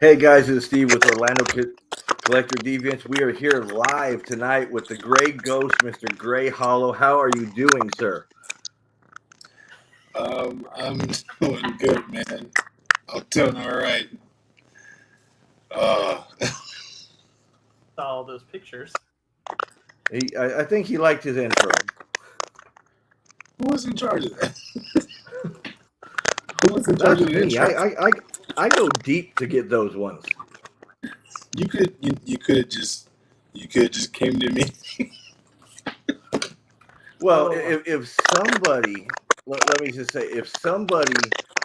Hey guys, it's Steve with Collector Deviants. We are here live tonight with the Gray Ghost, Mr. Gray Hollow. How are you doing, sir? I'm doing good, man. I'm doing all right. Uh, All those pictures. I think he liked his intro. who was in charge of that? Who was in charge That's of the me. intro? I go deep to get those ones. You could have just came to me. Well, Oh. if somebody, let me just say, if somebody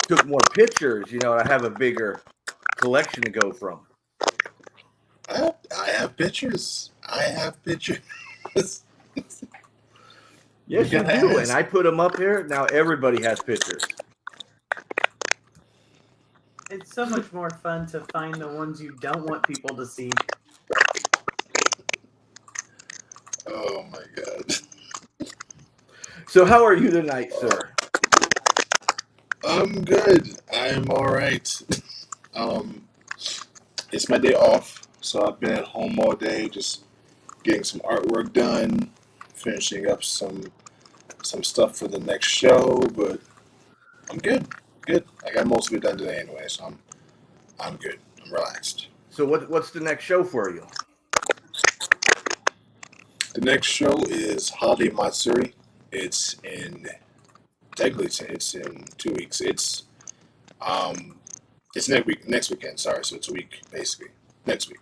took more pictures, I have a bigger collection to go from. I have pictures. I have pictures. Yes, you do, and I put them up here. Now everybody has pictures. It's so much more fun to find the ones you don't want people to see. Oh my god. So how are you tonight, sir? I'm good. I'm all right. It's my day off, so I've been at home all day, just getting some artwork done, finishing up some stuff for the next show, but I'm good. Good. I got most of it done today anyway, so I'm good. I'm relaxed. So what's the next show for you? The next show is Holiday Matsuri. It's in technically it's in 2 weeks. Um it's next weekend, sorry, so it's a week basically. Next week.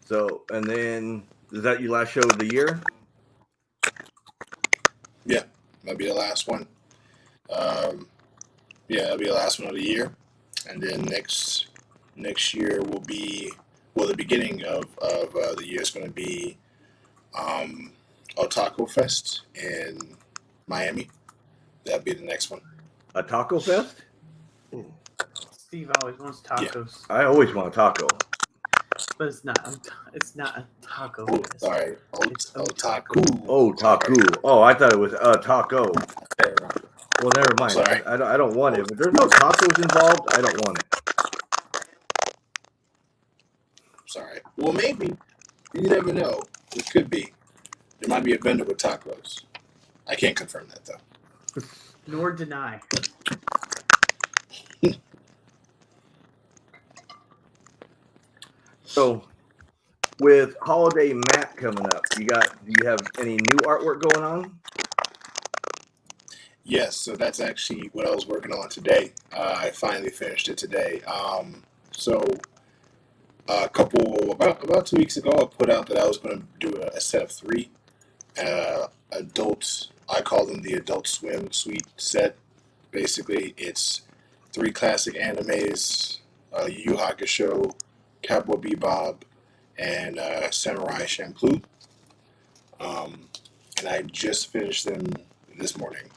So, and then is that your last show of the year? Yeah, that'll be the last one. Yeah, that'll be the last one of the year. And then next year will be, well, the beginning of the year is going to be Otaku Fest in Miami. That'll be the next one. A taco fest? Steve always wants tacos, I always want a taco. but it's not. It's not a taco. Oh, fest. sorry. It's Otaku. Oh, taco. Oh, I thought it was a taco. Well, never mind. Sorry. I don't want it. If there's no tacos involved, I don't want it. Sorry. Well, maybe. You never know. It could be. There might be a vendor with tacos. I can't confirm that though. Nor deny. So, with Holiday Mat coming up, do you have any new artwork going on? Yes, so that's actually what I was working on today. I finally finished it today. So about 2 weeks ago, I put out that I was going to do a set of three adults. I call them the Adult Swim Suite set. Basically, it's three classic animes: Yu Yu Hakusho, Cowboy Bebop, and Samurai Champloo. And I just finished them this morning.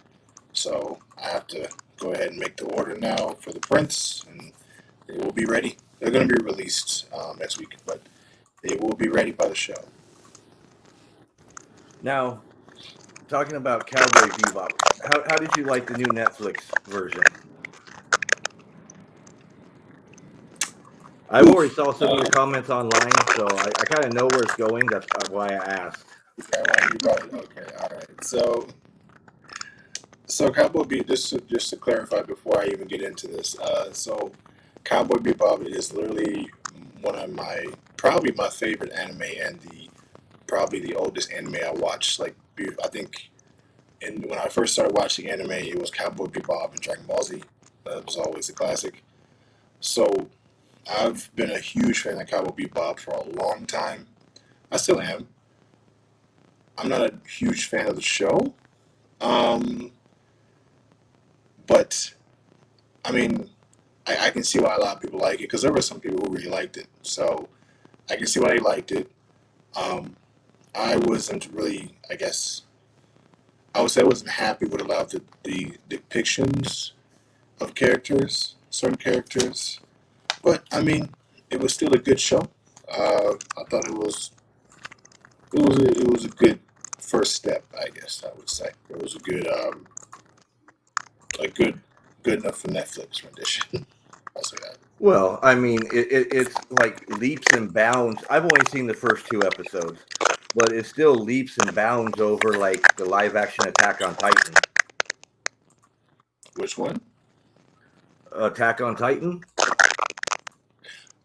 So I have to go ahead and make the order now for the prints, and they will be ready. They're going to be released next week, but they will be ready by the show. Now, talking about Cowboy Bebop, how did you like the new Netflix version? I've already saw some of the comments online, so I kind of know where it's going. That's why I asked. Okay, all right. So Cowboy Bebop. Just to clarify before I even get into this, so Cowboy Bebop is literally probably my favorite anime, and probably the oldest anime I watched. Like I think, when I first started watching anime, it was Cowboy Bebop and Dragon Ball Z. That was always a classic. So I've been a huge fan of Cowboy Bebop for a long time. I still am. I'm not a huge fan of the show, but I mean, I can see why a lot of people like it, because there were some people who really liked it. So I can see why they liked it. I wasn't really, I guess, I would say I wasn't happy with a lot of the depictions of certain characters. But I mean, it was still a good show. I thought it was a good first step, I guess I would say. It was a good good enough for Netflix rendition. I'll say that. Well, I mean, it's like leaps and bounds. I've only seen the first 2 episodes, but it still leaps and bounds over like the live action Attack on Titan. Which one? Attack on Titan?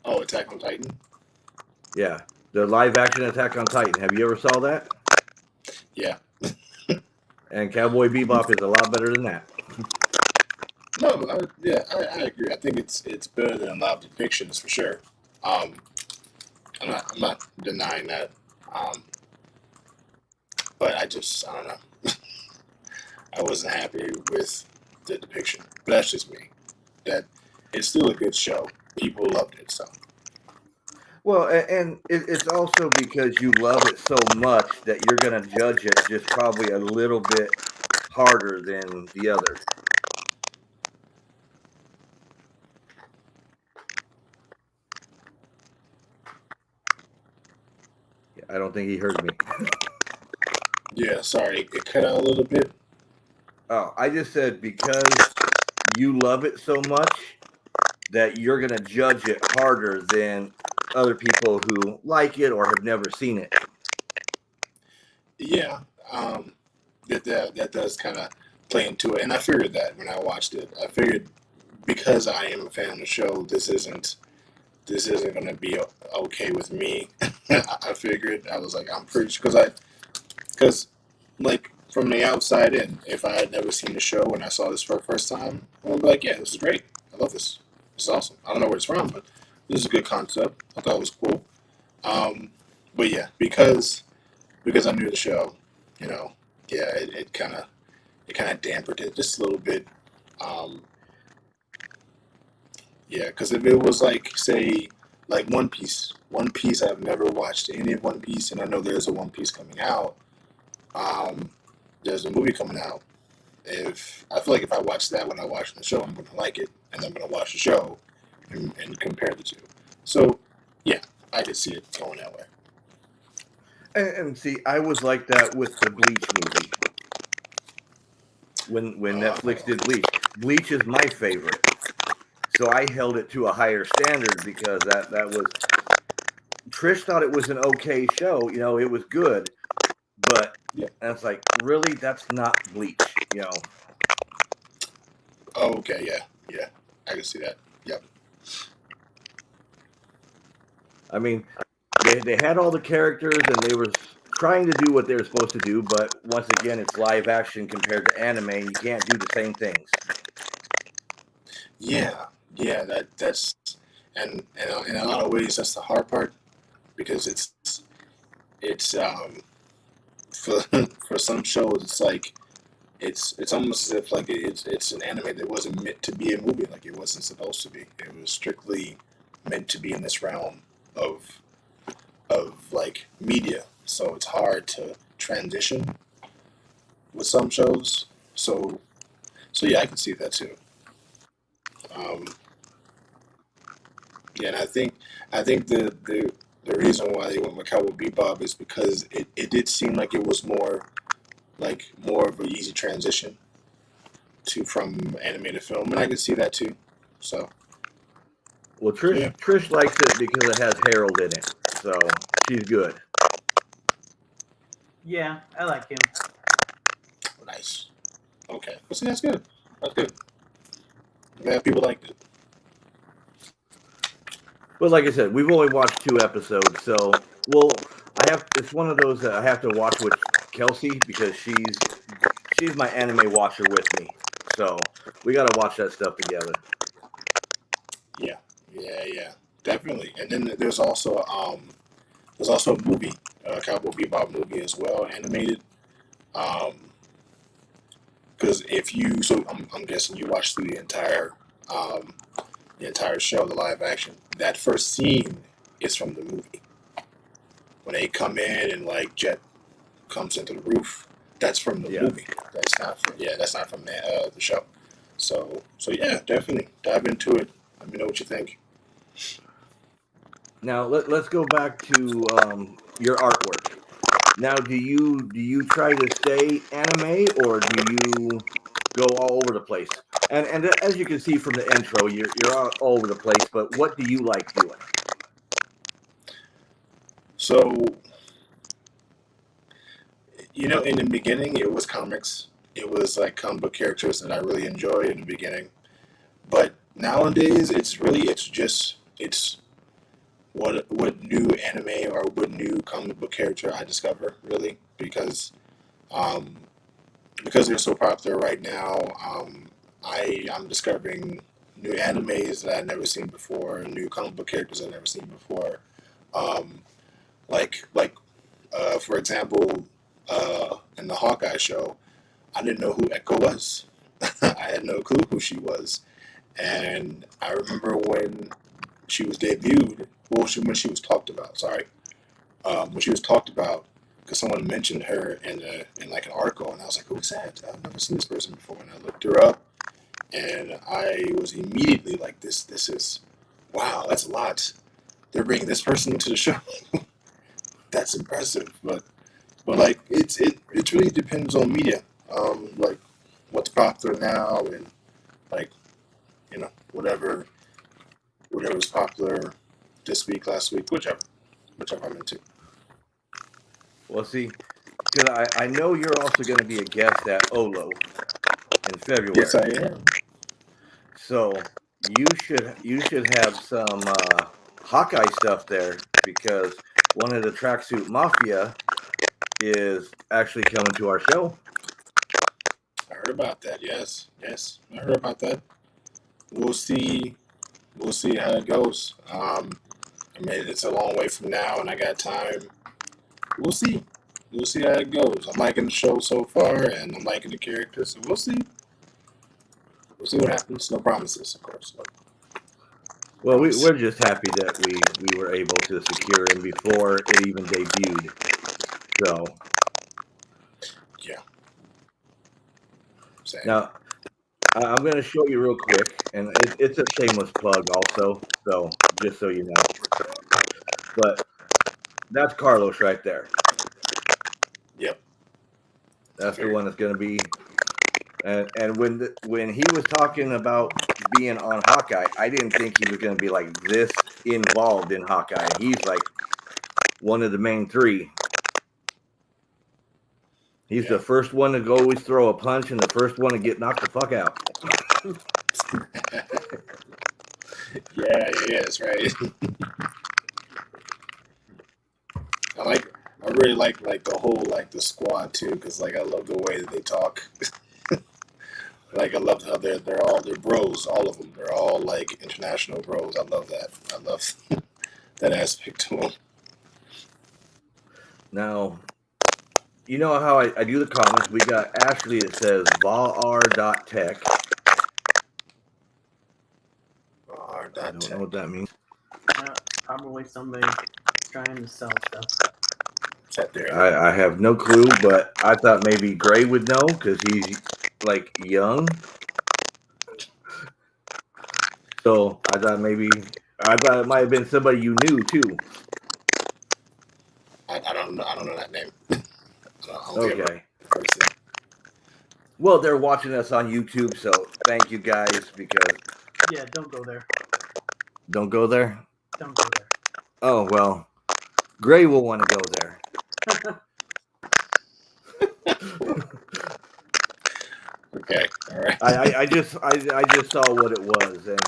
Oh, Attack on Titan. Yeah, the live action Attack on Titan. Have you ever saw that? Yeah. And Cowboy Bebop is a lot better than that. No, I agree. I think it's better than a lot of depictions for sure. Um, I'm not denying that. Um, but I don't know. I wasn't happy with the depiction. But that's just me. That it's still a good show. People loved it. So Well, and it's also because you love it so much that you're going to judge it just probably a little bit harder than the other. I don't think he heard me. yeah, sorry, it cut out a little bit. Oh, I just said because you love it so much that you're going to judge it harder than other people who like it or have never seen it. Yeah, that does kind of play into it, and I figured that when I watched it. I figured because I am a fan of the show, this isn't going to be okay with me. I figured I was like, I'm pretty sure because like from the outside in, if I had never seen the show and I saw this for the first time, I would be like, yeah, this is great. I love this. This is awesome. I don't know where it's from, but this is a good concept. I thought it was cool. But yeah, because I knew the show, you know, yeah, it kind of dampened it just a little bit. Um, yeah, because if it was like say like One Piece I've never watched any of One Piece, and I know there's a One Piece coming out. Um, there's a movie coming out. If I feel like if I watch that when I watch the show, I'm going to like it, and I'm going to watch the show and compare the two. So yeah, I could see it going that way. And see, I was like that with the Bleach movie. When Netflix did Bleach. Bleach is my favorite. So I held it to a higher standard because that was Trish thought it was an okay show, it was good, but Yeah. that's like, really, that's not Bleach, Oh, okay. Yeah. I can see that. Yep. I mean, they had all the characters and they were trying to do what they were supposed to do, but once again, it's live action compared to anime, and you can't do the same things. Yeah. That's and in a lot of ways that's the hard part because it's for for some shows it's like it's almost as if like it's an anime that wasn't meant to be a movie, like it wasn't supposed to be. It was strictly meant to be in this realm of like media. So it's hard to transition with some shows. So yeah, I can see that too. Um, yeah, and I think the reason why they went with Cowboy Bebop is because it did seem like it was more of an easy transition to from animated film, and I can see that too. So Well, yeah, Trish likes it because it has Harold in it, so she's good. Yeah, I like him. nice. Okay, well, see, that's good. That's good. I'm glad people liked it. But like I said, we've only watched 2 episodes, so it's one of those that I have to watch with Kelsey because she's my anime watcher with me. So we got to watch that stuff together. Yeah, definitely. And then there's also a movie, a Cowboy Bebop movie as well, animated. Um, because if you, so I'm guessing you watched through um, the entire show, the live action. That first scene is from the movie when they come in and like Jet comes into the roof. That's from the Yeah. movie. That's not from the show. So yeah, definitely dive into it. Let me know what you think. Now let's go back to your artwork. Now, do you try to stay anime or do you go all over the place? And as you can see from the intro, you're all over the place. But what do you like doing? So, in the beginning, it was comics. It was like comic book characters that I really enjoyed in the beginning. But nowadays, it's what new anime or what new comic book character I discover, really, um, because they're so popular right now. I'm discovering new animes that I've never seen before, new comic book characters I've never seen before. Um, for example, in the Hawkeye show, I didn't know who Echo was. I had no clue who she was, and I remember when she was debuted. Well, when she was talked about. Sorry, when she was talked about, because someone mentioned her in like an article, and I was like, "Who's that? I've never seen this person before." And I looked her up, and I was immediately like, "This is wow. That's a lot. They're bringing this person into the show. That's impressive." But like it really depends on media. Like what's popular now, and like whatever was popular this week, last week, whichever I'm into. Well, see, because I know you're also going to be a guest at Olo in February. Yes, I am. So you should have some Hawkeye stuff there because one of the Tracksuit Mafia is actually coming to our show. I heard about that. Yes, I heard about that. We'll see. We'll see how it goes. I mean, it's a long way from now, and I got time. We'll see. We'll see how it goes. I'm liking the show so far, and I'm liking the characters. So we'll see. We'll see what happens. No promises, of course. But Well, we're just happy that we were able to secure him before it even debuted. So yeah. Same. now I'm going to show you real quick, and it's a shameless plug also. So just so you know, but that's Carlos right there. Yep. That's the one that's going to be. And when he was talking about being on Hawkeye, I didn't think he was going to be like this involved in Hawkeye. He's like one of the main three. He's the first one to go always throw a punch and the first one to get knocked the fuck out. Yeah, that's right. I really like the whole the squad too, because I love the way that they talk. I love how they're bros, all of them. They're all international bros. I love that. I love that aspect to them. Now, you know how I do the comments. We got Ashley. It says var.tech. I don't know what that means. Probably somebody trying to sell stuff. I have no clue, but I thought maybe Gray would know because he's young. So I thought it might have been somebody you knew too. I don't know that name. Okay. Well, they're watching us on YouTube, so thank you guys because. Yeah, don't go there. Don't go there? Don't go there. Oh, well, Gray will want to go there. Okay, all right. I just saw what it was, and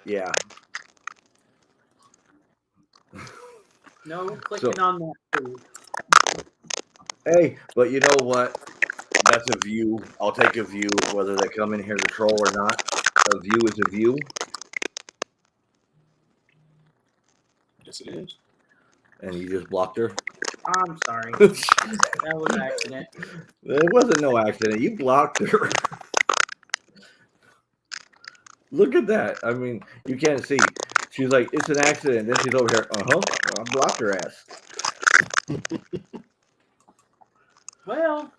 yeah. No clicking on that food. Hey, but you know what? That's a view. I'll take a view, whether they come in here to troll or not. A view is a view. Yes, it is. And you just blocked her? I'm sorry. That was an accident. It wasn't no accident. You blocked her. Look at that. I mean, you can't see. She's like, it's an accident. Then she's over here. I blocked her ass. Well.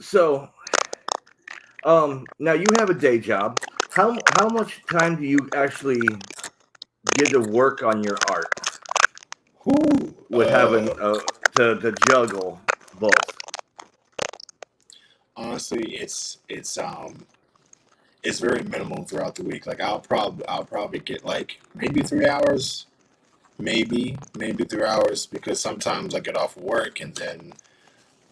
So, now you have a day job. How much time do you actually get to work on your art? With having to juggle both. honestly, it's very minimal throughout the week. Like I'll probably get like maybe 3 hours, maybe 3 hours, because sometimes I get off work and then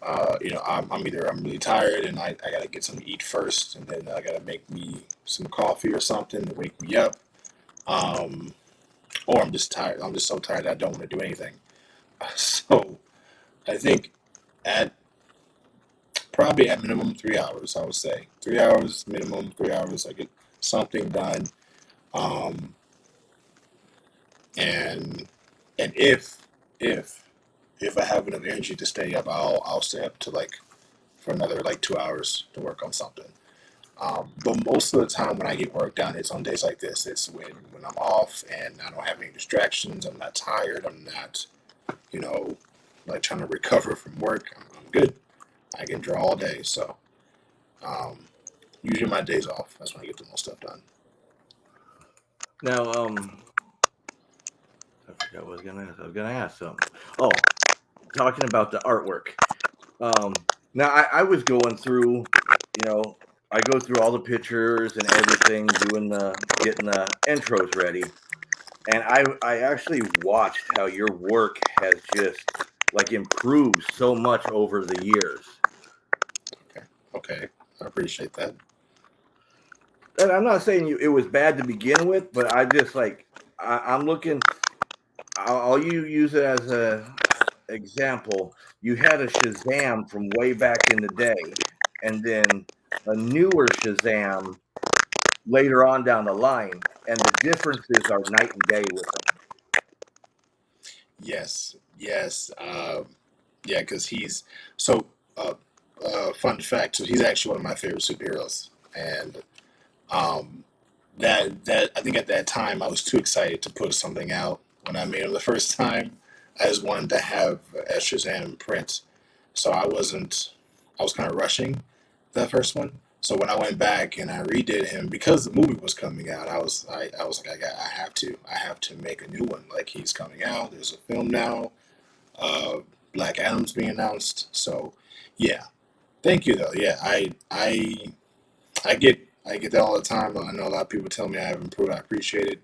I'm really tired and I gotta get something to eat first, and then I gotta make me some coffee or something to wake me up. Um, or I'm just tired. I'm just so tired I don't want to do anything. So I think at probably at minimum 3 hours, I would say 3 hours minimum. 3 hours, I get something done. Um, and and if I have enough energy to stay up, I'll stay up to like for another like 2 hours to work on something. But most of the time when I get work done, it's on days like this. It's when I'm off and I don't have any distractions. I'm not tired. I'm not, you know, like trying to recover from work. I'm good. I can draw all day. So um, usually my days off. That's when I get the most stuff done. Now, I forgot what I was gonna ask. I was gonna ask something. Oh, talking about the artwork. Now I was going through, I go through all the pictures and everything, getting the intros ready, and I actually watched how your work has just like improved so much over the years. Okay. Okay. I appreciate that. And I'm not saying it was bad to begin with, but I just like I'm looking. I'll you use it as a example. You had a Shazam from way back in the day, and then a newer Shazam later on down the line, and the differences are night and day with them. Yes. Yes. Yeah, because he's so. Uh, fun fact. So he's actually one of my favorite superheroes, and um, that I think at that time I was too excited to put something out when I made him the first time. I just wanted to have Shazam print, so I wasn't. I was kind of rushing that first one. So when I went back and I redid him because the movie was coming out, I was like I have to make a new one. Like he's coming out. There's a film now. Uh, Black Adam's being announced. So yeah, thank you though. Yeah, I get that all the time. I know a lot of people tell me I have improved. I appreciate it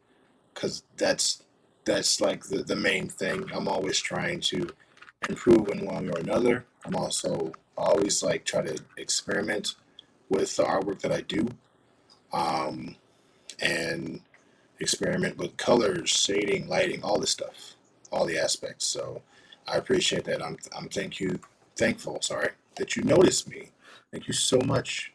because that's like the main thing. I'm always trying to improve in one way or another. I'm also always like try to experiment with the artwork that I do, um, and experiment with colors, shading, lighting, all this stuff, all the aspects. So I appreciate that. I'm thankful. Sorry that you noticed me. Thank you so much.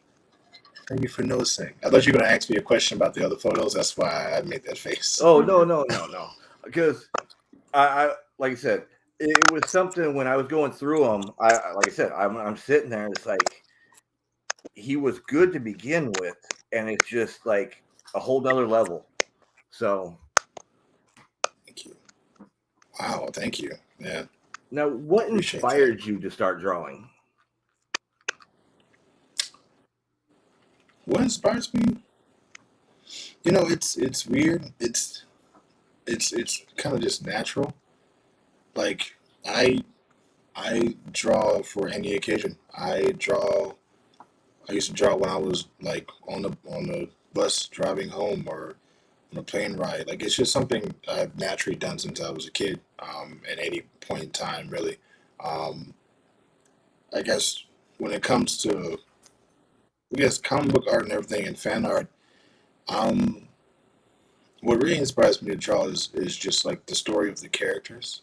Thank you for noticing. I thought you were going to ask me a question about the other photos. That's why I made that face. Oh no, because I like I said, it was something when I was going through them. Like I said, I'm sitting there, and it's like he was good to begin with, and it's just like a whole nother level. So Thank you. Wow, thank you. Yeah, now, what appreciate that. inspired you to start drawing? What inspires me? It's weird. It's kind of just natural. Like I I draw for any occasion. I used to draw when I was like on the bus driving home or on a plane ride. Like it's just something I've naturally done since I was a kid. At any point in time, really. Um, I guess when it comes to comic book art and everything and fan art, um, what really inspires me to draw is just like the story of the characters.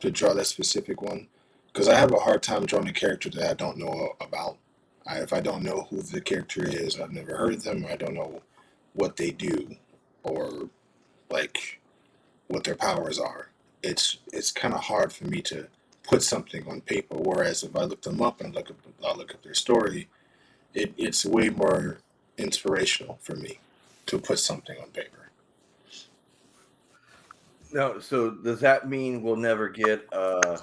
To draw that specific one, because I have a hard time drawing a character that I don't know about. If I don't know who the character is, I've never heard of them, or I don't know what they do, or like what their powers are. It's kind of hard for me to put something on paper. Whereas if I look them up and I look up their story, it's way more inspirational for me to put something on paper. No, so does that mean we'll never get a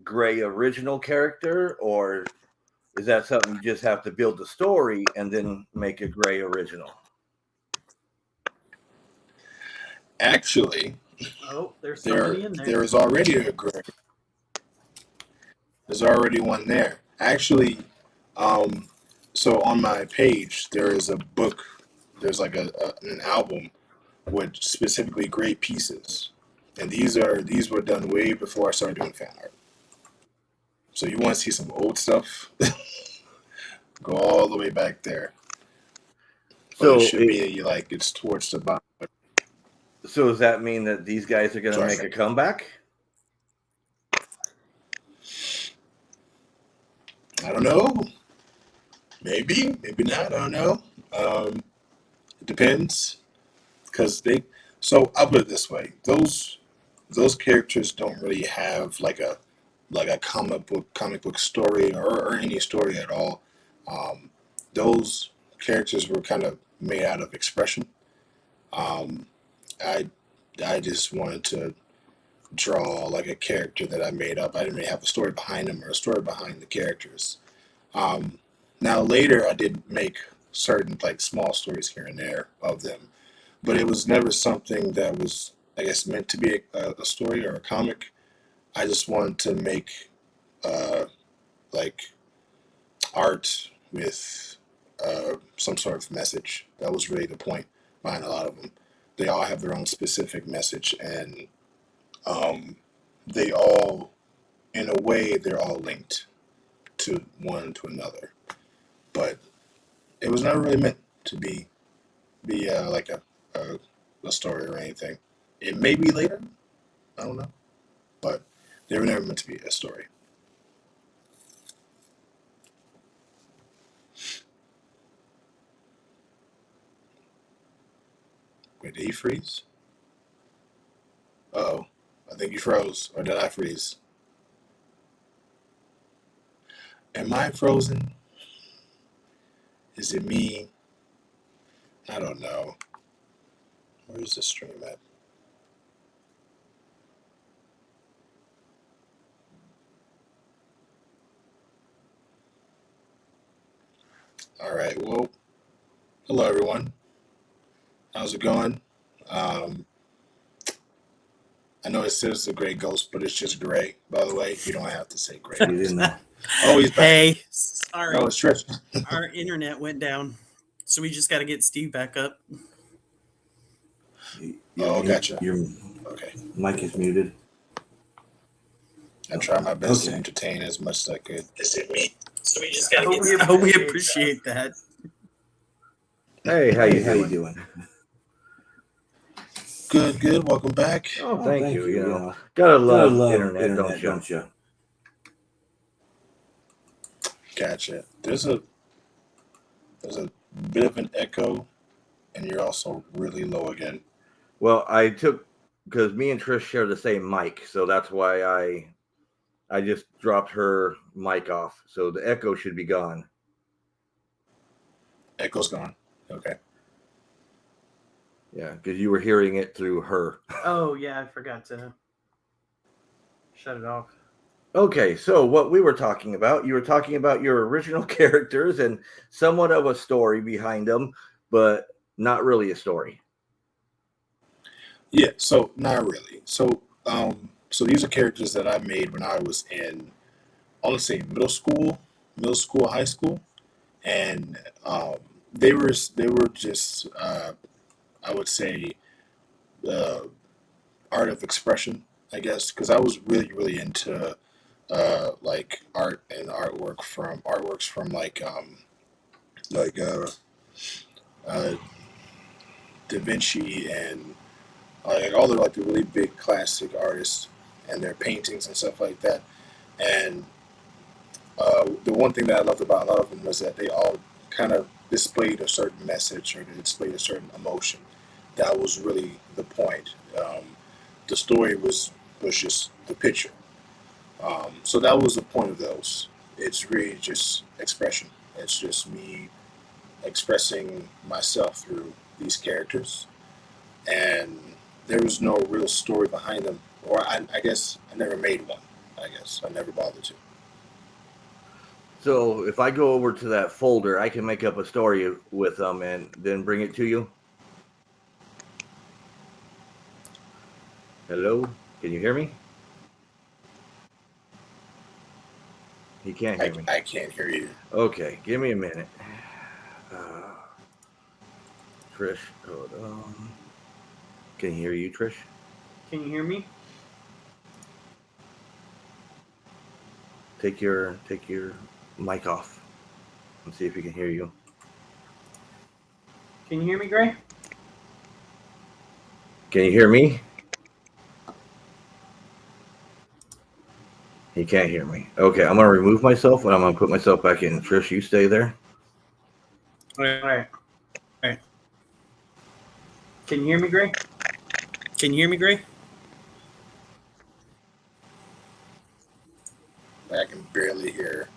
gray original character, or is that something you just have to build the story and then make a gray original? Actually, Oh, there's there somebody in there. there is already a gray. There's already one there. Actually, um, So on my page, there is a book. There's like an album with specifically great pieces, and these were done way before I started doing fan art. So you want to see some old stuff? Go all the way back there. But it So, should be like it's towards the bottom. so does that mean that these guys are going to Sorry. make a comeback? I don't know. Maybe, maybe not. I don't know. It depends because they. So I'll put it this way: those characters don't really have like a comic book story or any story at all. Um, those characters were kind of made out of expression. Um, I I just wanted to draw like a character that I made up. I didn't really have a story behind them or a story behind the characters. Um, Now later I did make certain like small stories here and there of them, but it was never something that was, I guess, meant to be a story or a comic. I just wanted to make uh, like art with some sort of message. That was really the point behind a lot of them. They all have their own specific message, and um, they all, in a way, they're all linked to one to another. But it was never really meant to be like a story or anything. It may be later. I don't know, but they were never meant to be a story. Wait, did he freeze? Uh oh, I think you froze, or did I freeze? Am I frozen? Is it me? I don't know. Where's the stream at? All right. Well, hello everyone. How's it going? Um, I know it says the gray ghost, but it's just gray. By the way, you don't have to say gray. You didn't know. Oh, he's back. Hey, sorry, Oh, it's Trish. our internet went down, so we just got to get Steve back up. Oh, gotcha. Your Okay. mic is muted. I tried my best to Okay. entertain as much as I could. Is it me? So we just got to Oh, get. we Oh, we appreciate appreciate that. Hey, how you doing? Good, good. Welcome back. Oh, thank you. You know, gotta love internet, don't you? Gotcha. There's a bit of an echo, and you're also really low again. Well, I took because me and Trish share the same mic, so that's why I just dropped her mic off, so the echo should be gone. Echo's gone. Okay. Yeah, because you were hearing it through her. Oh yeah, I forgot to shut it off. Okay, so what we were talking about, you were talking about your original characters and somewhat of a story behind them, but not really a story. Yeah. So not really. So these are characters that I made when I was in, I want to say middle school, high school, and they were just I would say uh, art of expression, I guess, because I was really into like art and artworks from like uh, Da Vinci and like all the like the really big classic artists and their paintings and stuff like that. And the one thing that I loved about a lot of them was that they all kind of displayed a certain message or they displayed a certain emotion. That was really the point. The story was just the picture. So that was the point of those. It's really just expression. It's just me expressing myself through these characters, and there was no real story behind them. Or I guess I never made one. I guess I never bothered to. So if I go over to that folder, I can make up a story with them and then bring it to you. Hello, can you hear me? He can't hear me. I can't hear you. Okay, give me a minute. Trish, hold on. Can you hear you, Trish? Can you hear me? Take your mic off and see if he can hear you. Can you hear me, Gray? Can you hear me? He can't hear me. Okay, I'm gonna remove myself and I'm gonna put myself back in. Trish, you stay there. All right. Can you hear me, Gray? Can you hear me, Gray? I can barely hear.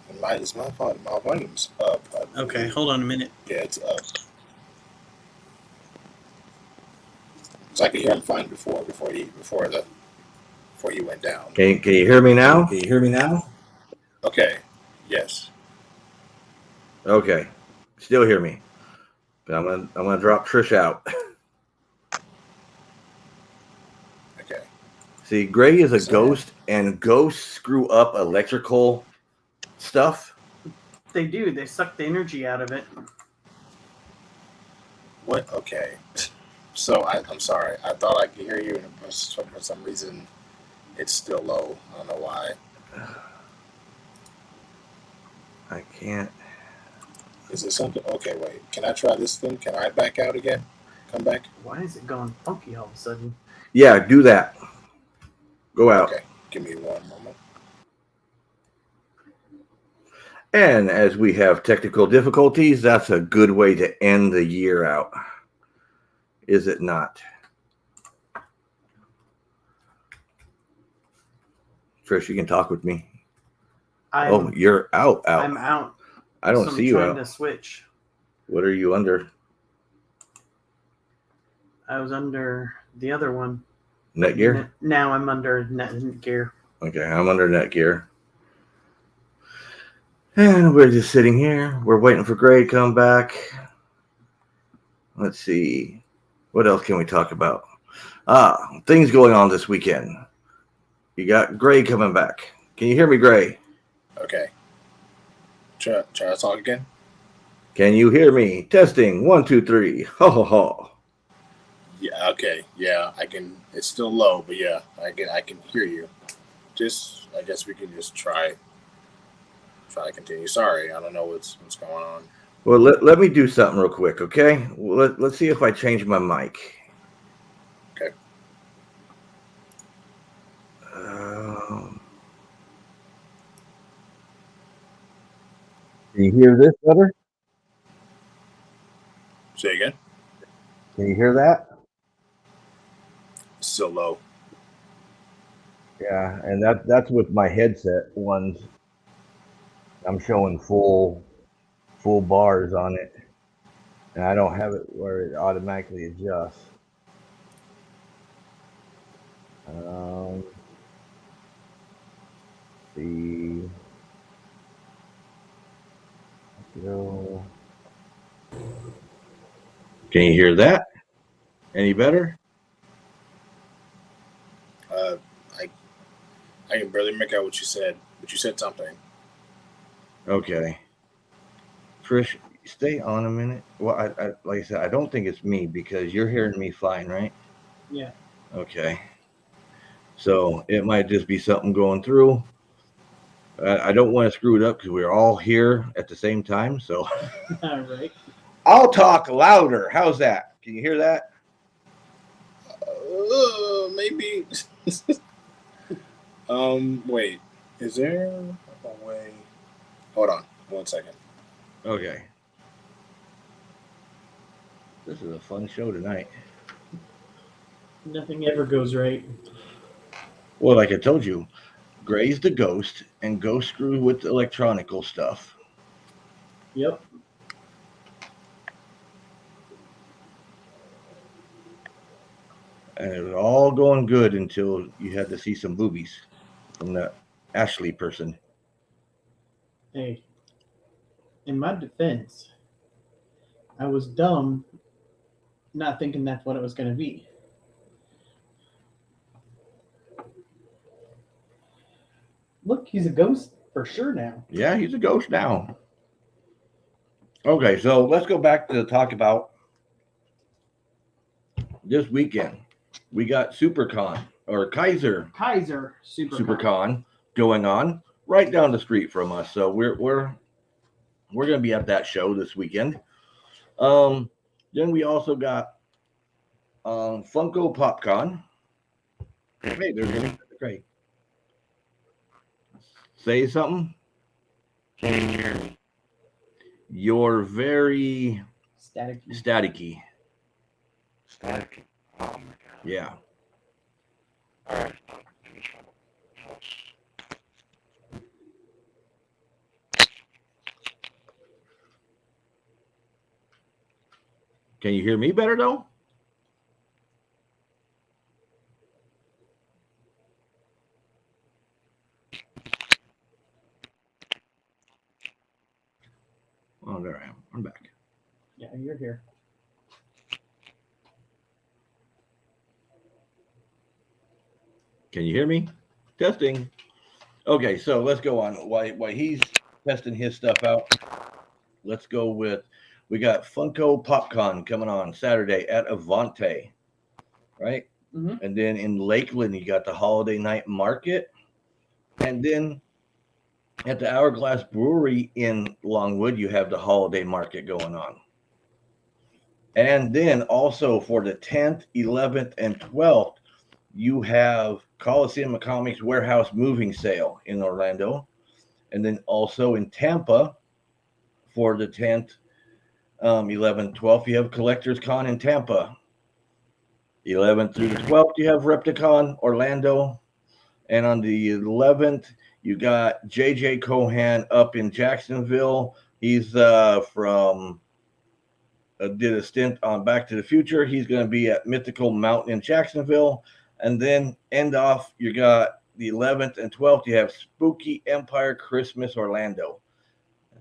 It's my fault. My volume's up. Okay, hold on a minute. Yeah, it's up. So I could hear him fine before he went down. Can you hear me now? Can you hear me now? Okay. Yes. Okay, still hear me. But I'm gonna drop Trish out. Okay. See, Gray is a ghost, and ghosts screw up electrical stuff. They do. They suck the energy out of it. What? Okay. So I'm sorry. I thought I could hear you, and for some reason, it's still low. I don't know why. I can't. Is it something? Okay, wait. Can I try this thing? Can I back out again? Come back? Why is it going funky all of a sudden? Yeah, do that. Go out. Okay. Give me one moment. And as we have technical difficulties, that's a good way to end the year out. Is it not? Trish, you can talk with me. You're out. I'm out. I don't see you I'm out. trying to switch. What are you under? I was under the other one. Netgear? Now I'm under Netgear. Okay, I'm under Netgear. And we're just sitting here. We're waiting for Gray to come back. Let's see. What else can we talk about? Things going on this weekend. You got Gray coming back. Can you hear me, Gray? Okay. Try to talk again. Can you hear me? Testing. 1, 2, 3. Ho ho ho. Yeah. Okay. Yeah. I can. It's still low, but yeah, I can hear you. Just. I guess we can just try to continue. Sorry, I don't know what's going on. Well, let me do something real quick, okay? Let's see if I change my mic. Okay. Can you hear this better? Say again. Can you hear that? It's still low. Yeah, and that's with my headset ones. I'm showing full bars on it, and I don't have it where it automatically adjusts. See. Go. Can you hear that? Any better? I can barely make out what you said, but you said something. Okay. Trish, stay on a minute. Well, I like I said, I don't think it's me because you're hearing me fine, right? Yeah. Okay. So it might just be something going through. I don't want to screw it up because we're all here at the same time. So All right. I'll talk louder. How's that? Can you hear that? Maybe. Wait. Is there a way? Hold on. 1 second. Okay. This is a fun show tonight. Nothing ever goes right. Well, like I told you, Gray's the ghost, and ghost screw with electronical stuff. Yep. And it was all going good until you had to see some boobies from that Ashley person. Hey, in my defense, I was dumb not thinking that's what it was going to be. Look, he's a ghost for sure now. Yeah, he's a ghost now. Okay, so let's go back to talk about this weekend. We got SuperCon or Kaiser SuperCon going on right down the street from us. So we're going to be at that show this weekend. Then we also got Funko PopCon. Hey, there's Jimmy. Great. Say something. Can you hear me? You're very Staticky. staticky. Static. Oh my god. Yeah. Alright. Let me try else. Can you hear me better though? Oh, there I am. I'm back. Yeah, you're here. Can you hear me? Testing. Okay, so let's go on. While he's testing his stuff out, let's go with we got Funko PopCon coming on Saturday at Avante, right? Mm-hmm. And then in Lakeland, you got the Holiday Night Market, and then at the Hourglass Brewery in Longwood, you have the Holiday Market going on. And then also for the 10th, 11th, and 12th, you have Coliseum of Comics Warehouse Moving Sale in Orlando. And then also in Tampa for the 10th, 11th, 12th, you have Collectors Con in Tampa. 11th through the 12th, you have Repticon Orlando. And on the 11th, you got JJ Cohan up in Jacksonville. He's from did a stint on Back to the Future. He's going to be at Mythical Mountain in Jacksonville. And then end off, you got the 11th and 12th, you have Spooky Empire Christmas Orlando.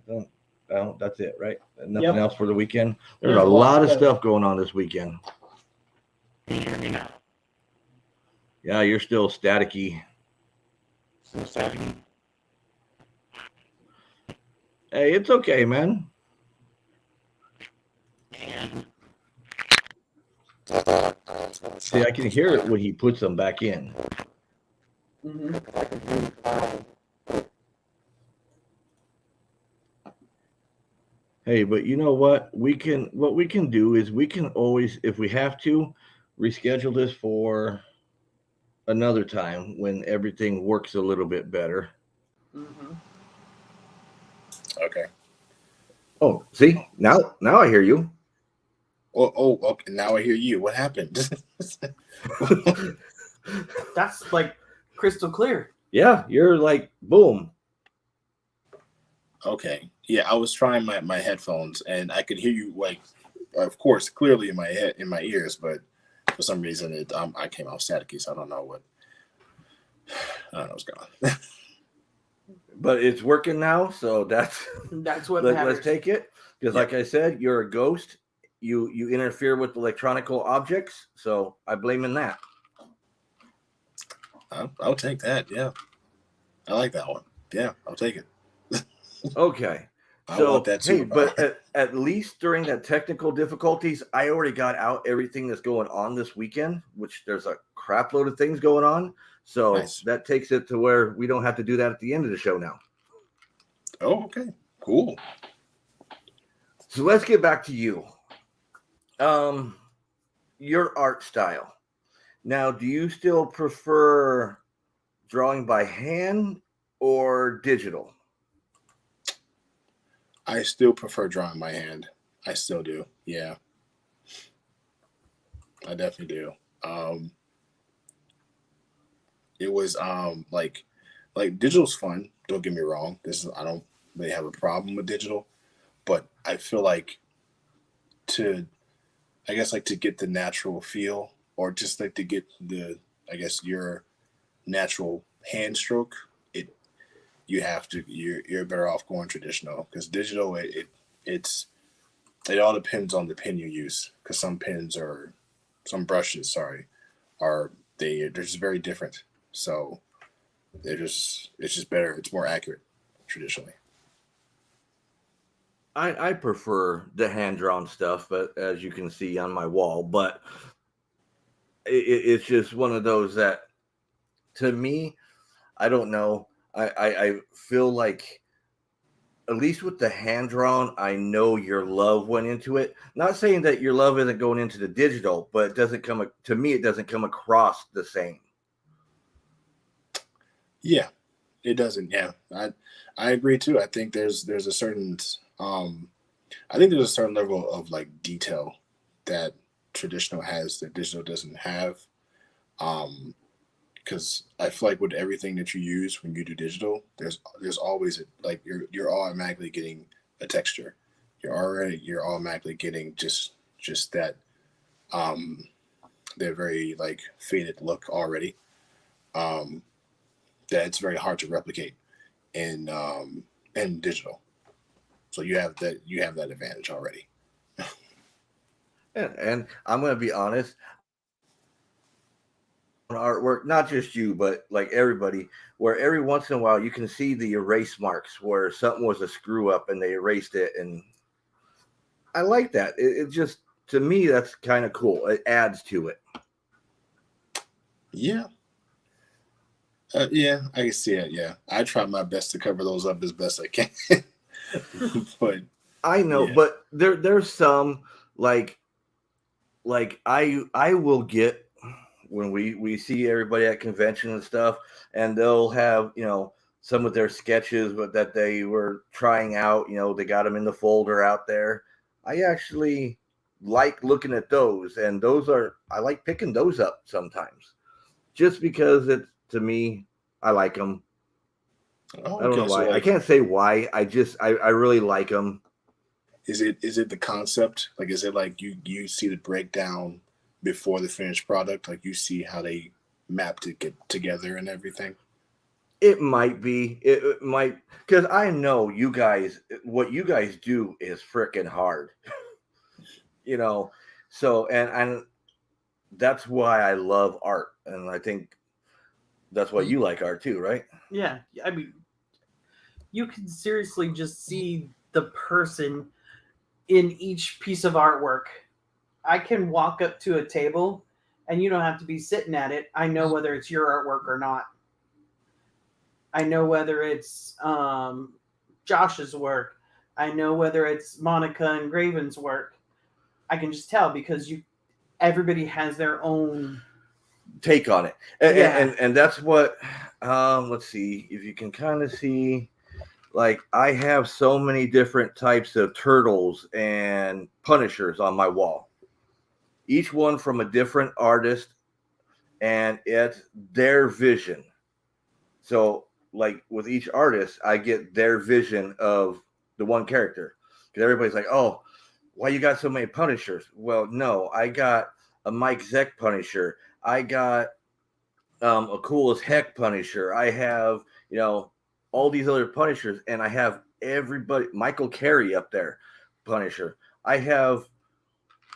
That's it, right? Nothing else for the weekend. There's a lot of stuff going on this weekend. Can you hear me now? Yeah, you're still staticky. Still staticky? Hey, it's okay, man. And See, I can hear it when he puts them back in. Mm-hmm. Hey, but you know what? What we can do is we can always, if we have to, reschedule this for another time when everything works a little bit better. Mm-hmm. Okay. Oh, see, now I hear you. Oh, okay. Now I hear you. What happened? That's like crystal clear. Yeah, you're like boom. Okay. Yeah, I was trying my headphones and I could hear you, like, of course, clearly in my head, in my ears, but for some reason I came out staticky, so I don't know what's going on. But it's working now, so that's what matters. let's take it. Because like I said, you're a ghost. You interfere with electronical objects, so I blame in that. I'll take that. Yeah, I like that one. Yeah, I'll take it. Okay. I want that too. Hey, but at least during that technical difficulties, I already got out everything that's going on this weekend, which there's a crap load of things going on. So Nice. That takes it to where we don't have to do that at the end of the show now. Oh, okay. Cool. So let's get back to you. Your art style. Now, do you still prefer drawing by hand or digital? I still prefer drawing by hand. I still do. Yeah. I definitely do. It was like digital's fun. Don't get me wrong. I don't really have a problem with digital, but I feel like to get the natural feel, or just like to get your natural hand stroke, you're better off going traditional, because digital it all depends on the pen you use, because some brushes are they're just very different. So It's just better. It's more accurate traditionally. I prefer the hand drawn stuff, but as you can see on my wall, but it's just one of those that to me, I don't know. I feel like at least with the hand drawn, I know your love went into it. Not saying that your love isn't going into the digital, but it doesn't come to me. It doesn't come across the same. Yeah, it doesn't. Yeah, I agree too. I think there's a certain I think there's a certain level of like detail that traditional has that digital doesn't have. Because I feel like with everything that you use when you do digital, there's always like you're automatically getting a texture. You're automatically getting just that that very like faded look already. Um, that it's very hard to replicate in digital. So you have that advantage already. And I'm going to be honest, on artwork, not just you, but like everybody, where every once in a while you can see the erase marks where something was a screw up and they erased it. And I like that. It just, to me, that's kind of cool. It adds to it. Yeah. Yeah, I can see it. Yeah, I try my best to cover those up as best I can, but I know, yeah, but there's some like I will get when we see everybody at convention and stuff, and they'll have some of their sketches but that they were trying out. They got them in the folder out there. I actually like looking at those, and I like picking those up sometimes, just because it's to me I like them. oh, I don't know okay. So why. I like, can't say why. I really like them. is it the concept? Like, is it like you see the breakdown before the finished product? Like you see how they map to get together and everything. It might be. It might, because I know you guys. What you guys do is freaking hard. You know. So and that's why I love art, and I think that's why you like art too, right? Yeah, I mean, you can seriously just see the person in each piece of artwork. I can walk up to a table and you don't have to be sitting at it. I know whether it's your artwork or not. I know whether it's Josh's work. I know whether it's Monica and Graven's work. I can just tell because everybody has their own. Take on it, and Yeah. and that's what. Let's see if you can kind of see. Like I have so many different types of turtles and punishers on my wall. Each one from a different artist, and it's their vision. So, like with each artist, I get their vision of the one character. Because everybody's like, "Oh, why you got so many Punishers?" Well, no, I got a Mike Zeck Punisher. I got a cool as heck Punisher. I have all these other Punishers, and I have everybody Michael Carey up there, Punisher. I have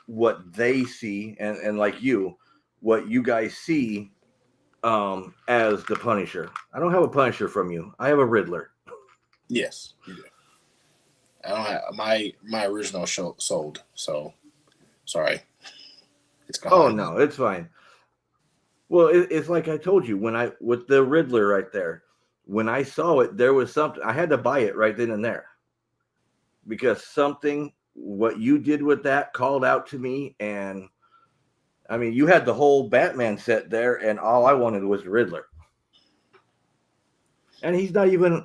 what they see, and like what you guys see as the Punisher. I don't have a Punisher from you. I have a Riddler. Yes, you do. I don't have my original show sold. So sorry, it's Oh gone. no, it's fine. Well, it's like I told you with the Riddler right there. When I saw it, there was something I had to buy it right then and there because something what you did with that called out to me, and I mean you had the whole Batman set there, and all I wanted was the Riddler. And he's not even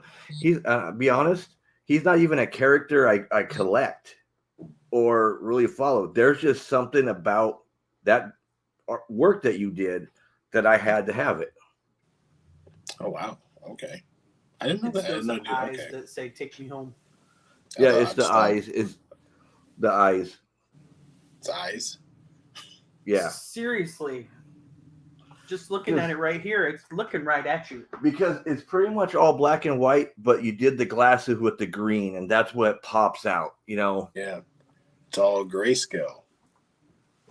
be honest, he's not even a character I collect or really follow. There's just something about that work that you did that I had to have it. Oh wow. Okay. I didn't know It's that. I didn't those know. Dude, eyes okay. that say "Take me home." Yeah, it's I'm the stunned. eyes. It's the eyes. It's eyes. Yeah, Seriously, just looking at it right here, it's looking right at you. because it's pretty much all black and white, but you did the glasses with the green, and that's what pops out. Yeah. It's all grayscale.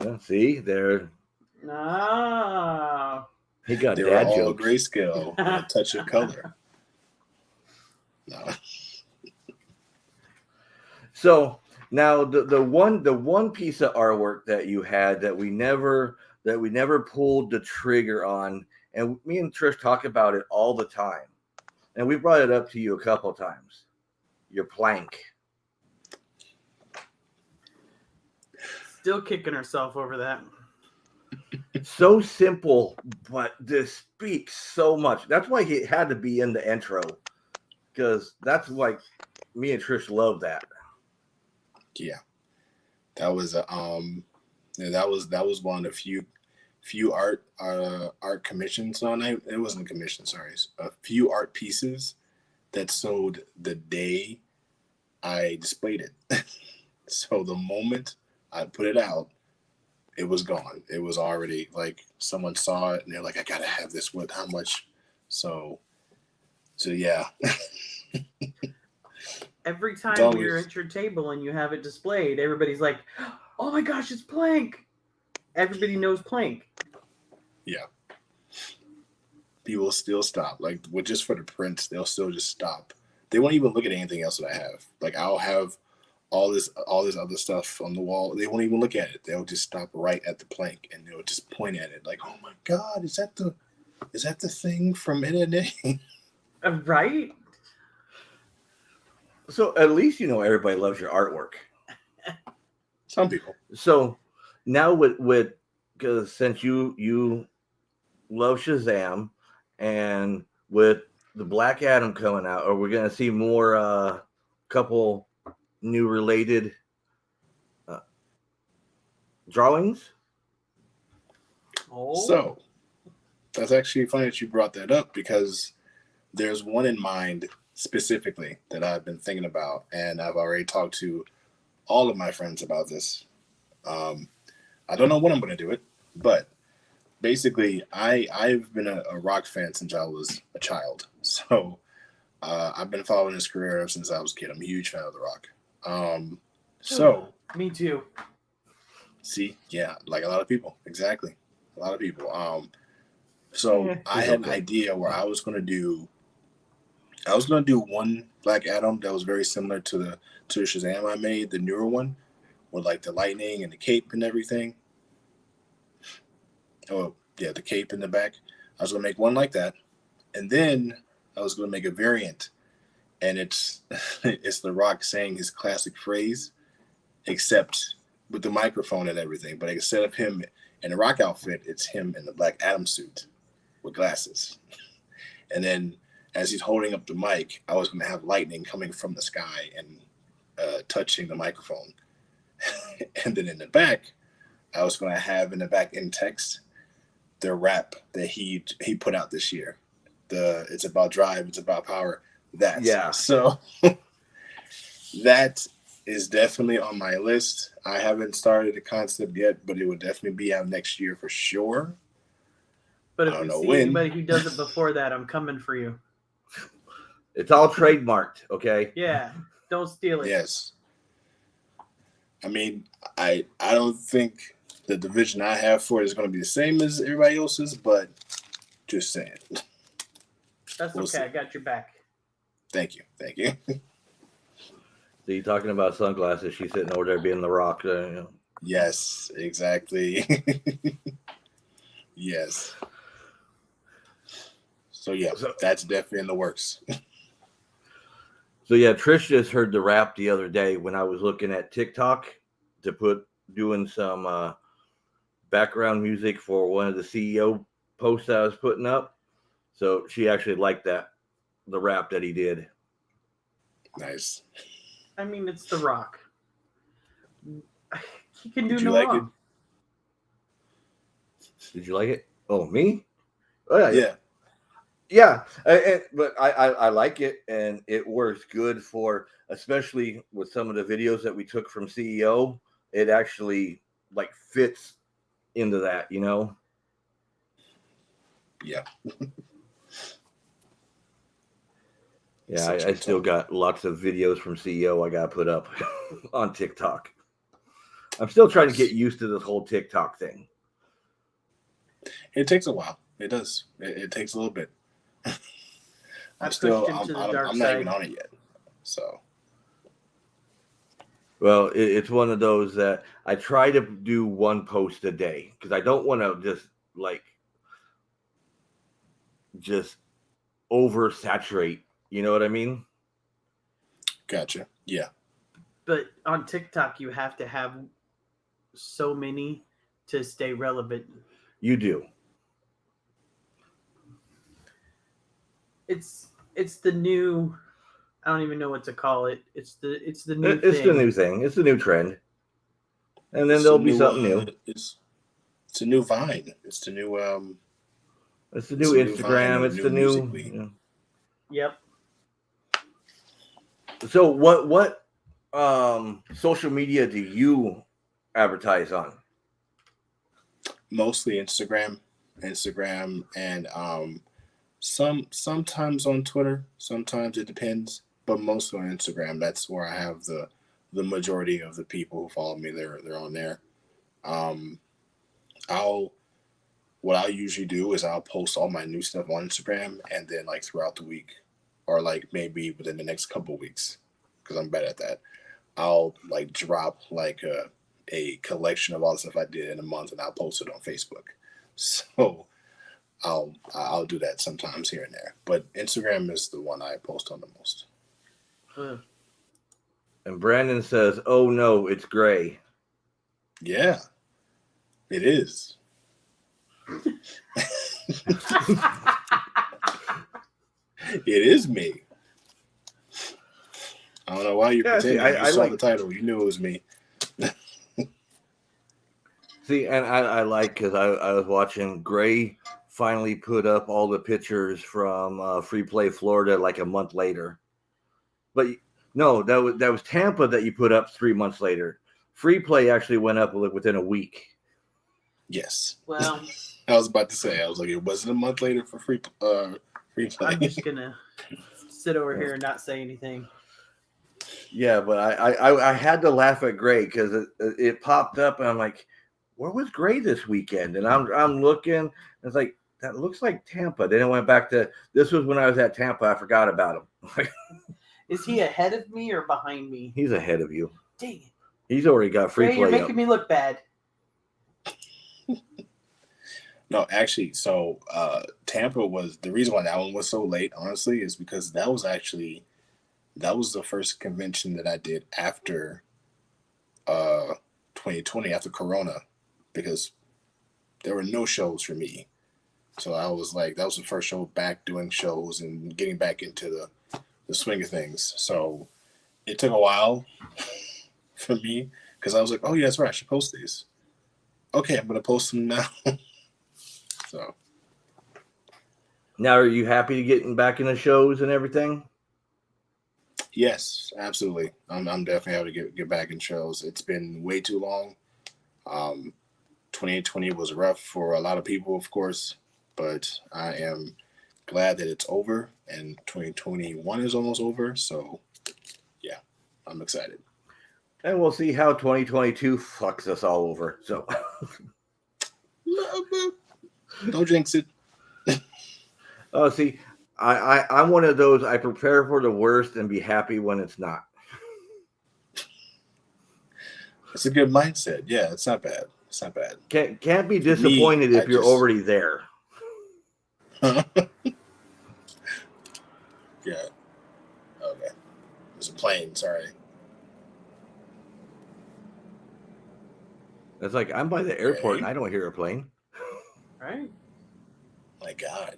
Yeah, see there. Ah, He got They were dad all jokes. grayscale, and a touch of color. No. So now the one piece of artwork that you had that we never pulled the trigger on, and me and Trish talk about it all the time, and we brought it up to you a couple of times. Your plank. Still kicking herself over that. So simple, but this speaks so much. That's why he had to be in the intro, because that's why me and Trish love that. Yeah, that was that was one of the few art commissions. No, it wasn't a commission. Sorry, a few art pieces that sold the day I displayed it. So the moment I put it out, it was gone. It was already like someone saw it and they're like, I gotta have this. What? How much? So yeah. Every time It's you're always- at your table and you have it displayed, everybody's like, "Oh my gosh, it's Plank!" Everybody knows Plank. Yeah. People still stop. Like, just for the prints, they'll still just stop. They won't even look at anything else that I have. Like, I'll have all this other stuff on the wall. They won't even look at it. They'll just stop right at the plank and they'll just point at it. Like, oh my God, is that the thing from NNA? Right? So at least you know everybody loves your artwork. Some people. So now with because since you love Shazam, and with the Black Adam coming out, are we gonna see more couple new related drawings? Oh, So that's actually funny that you brought that up, because there's one in mind specifically that I've been thinking about, and I've already talked to all of my friends about this. I don't know when I'm going to do it, but basically, I've been a rock fan since I was a child. So I've been following his career ever since I was a kid. I'm a huge fan of The Rock. So me too. see, yeah, like a lot of people, exactly, a lot of people. So Yeah. I had an idea where I was gonna do one Black Adam that was very similar to the Shazam I made, the newer one, with like the lightning and the cape and everything. Oh yeah, the cape in the back. I was gonna make one like that, and then I was gonna make a variant, and it's it's The Rock saying his classic phrase, except with the microphone and everything. But instead of him in a Rock outfit, it's him in the Black Adam suit with glasses. And then as he's holding up the mic, I was going to have lightning coming from the sky and touching the microphone. And then in the back, I was going to have in the back in text the rap that he put out this year. It's about drive, it's about power. That. Yeah. So that is definitely on my list. I haven't started the concept yet, but it will definitely be out next year for sure. But I if don't we know see when. anybody who does it before that, I'm coming for you. It's all trademarked, okay? Yeah, don't steal it. Yes. I mean, I don't think the division I have for it is going to be the same as everybody else's, but just saying. That's We'll okay. see. I got your back. Thank you. So you talking about sunglasses? She's sitting over there being The Rock. You know. Yes, exactly. Yes. So yeah, that's definitely in the works. So yeah, Trish just heard the rap the other day when I was looking at TikTok to doing some background music for one of the CEO posts I was putting up. So she actually liked the rap that he did. Nice. I mean, it's The Rock. He can do Did you no like wrong. Did you like it? Oh, me? Oh Yeah. Yeah, but I like it, and it works good for, especially with some of the videos that we took from CEO. It actually like fits into that, you know. Yeah. Yeah, Such I good still talk. got lots of videos from CEO I got to put up on TikTok. I'm still trying to get used to this whole TikTok thing. It takes a while. It does. It takes a little bit. I I'm pushed still. into the dark I'm not even side. on it yet. So Well, it's one of those that I try to do one post a day because I don't want to just oversaturate. You know what I mean? gotcha. Yeah. But on TikTok, you have to have so many to stay relevant. You do. It's the new. I don't even know what to call it. It's the new It's thing. the new thing. It's the new trend. And then It's there'll the be new, something new. It's a new Vine. It's the new It's the it's new a new Vine Instagram. or It's new the new. Musical.ly. Yep. So what social media do you advertise on? Mostly Instagram, and sometimes on Twitter. Sometimes it depends, but mostly on Instagram. That's where I have the majority of the people who follow me. They're on there. Um, what I'll usually do is I'll post all my new stuff on Instagram, and then like throughout the week, or like maybe within the next couple of weeks, because I'm better at that. I'll like drop like a collection of all the stuff I did in a month, and I'll post it on Facebook. So I'll do that sometimes here and there, but Instagram is the one I post on the most. Ugh. And Brandon says, "Oh no, it's gray." Yeah, it is. It is me. I don't know why you Yeah, see, pretending. You I saw like. the title. You knew it was me. See, and I like because I was watching Gray finally put up all the pictures from Free Play Florida like a month later. But no, that was Tampa that you put up 3 months later. Free Play actually went up within a week. Yes. Well, I was about to say. I was like, it wasn't a month later for free play. I'm just gonna sit over here and not say anything. Yeah, but I had to laugh at Gray because it popped up and I'm like, where was Gray this weekend? And I'm looking, and it's like that looks like Tampa. Then I went back to this was when I was at Tampa. I forgot about him. Is he ahead of me or behind me? He's ahead of you. Dang it. He's already got Free Ray, you're Play making up. me look bad. No, actually, so Tampa was the reason why that one was so late. Honestly, is because that was the first convention that I did after 2020, after Corona, because there were no shows for me. So I was like, that was the first show back doing shows and getting back into the swing of things. So it took a while for me because I was like, oh yeah, that's right, I should post these. Okay, I'm gonna post them now. So Now, are you happy to getting back in the shows and everything? yes, absolutely. I'm definitely happy to get back in shows. It's been way too long. 2020 was rough for a lot of people, of course, but I am glad that it's over and 2021 is almost over. So yeah, I'm excited. And we'll see how 2022 fucks us all over. So, Don't jinx it. see, I'm one of those. I prepare for the worst and be happy when it's not. It's a good mindset. Yeah, it's not bad. It's not bad. Can't be For disappointed me, if you're already there. Yeah. Okay. There's a plane. Sorry. It's like I'm by the airport and Okay. I don't hear a plane. Right? My God.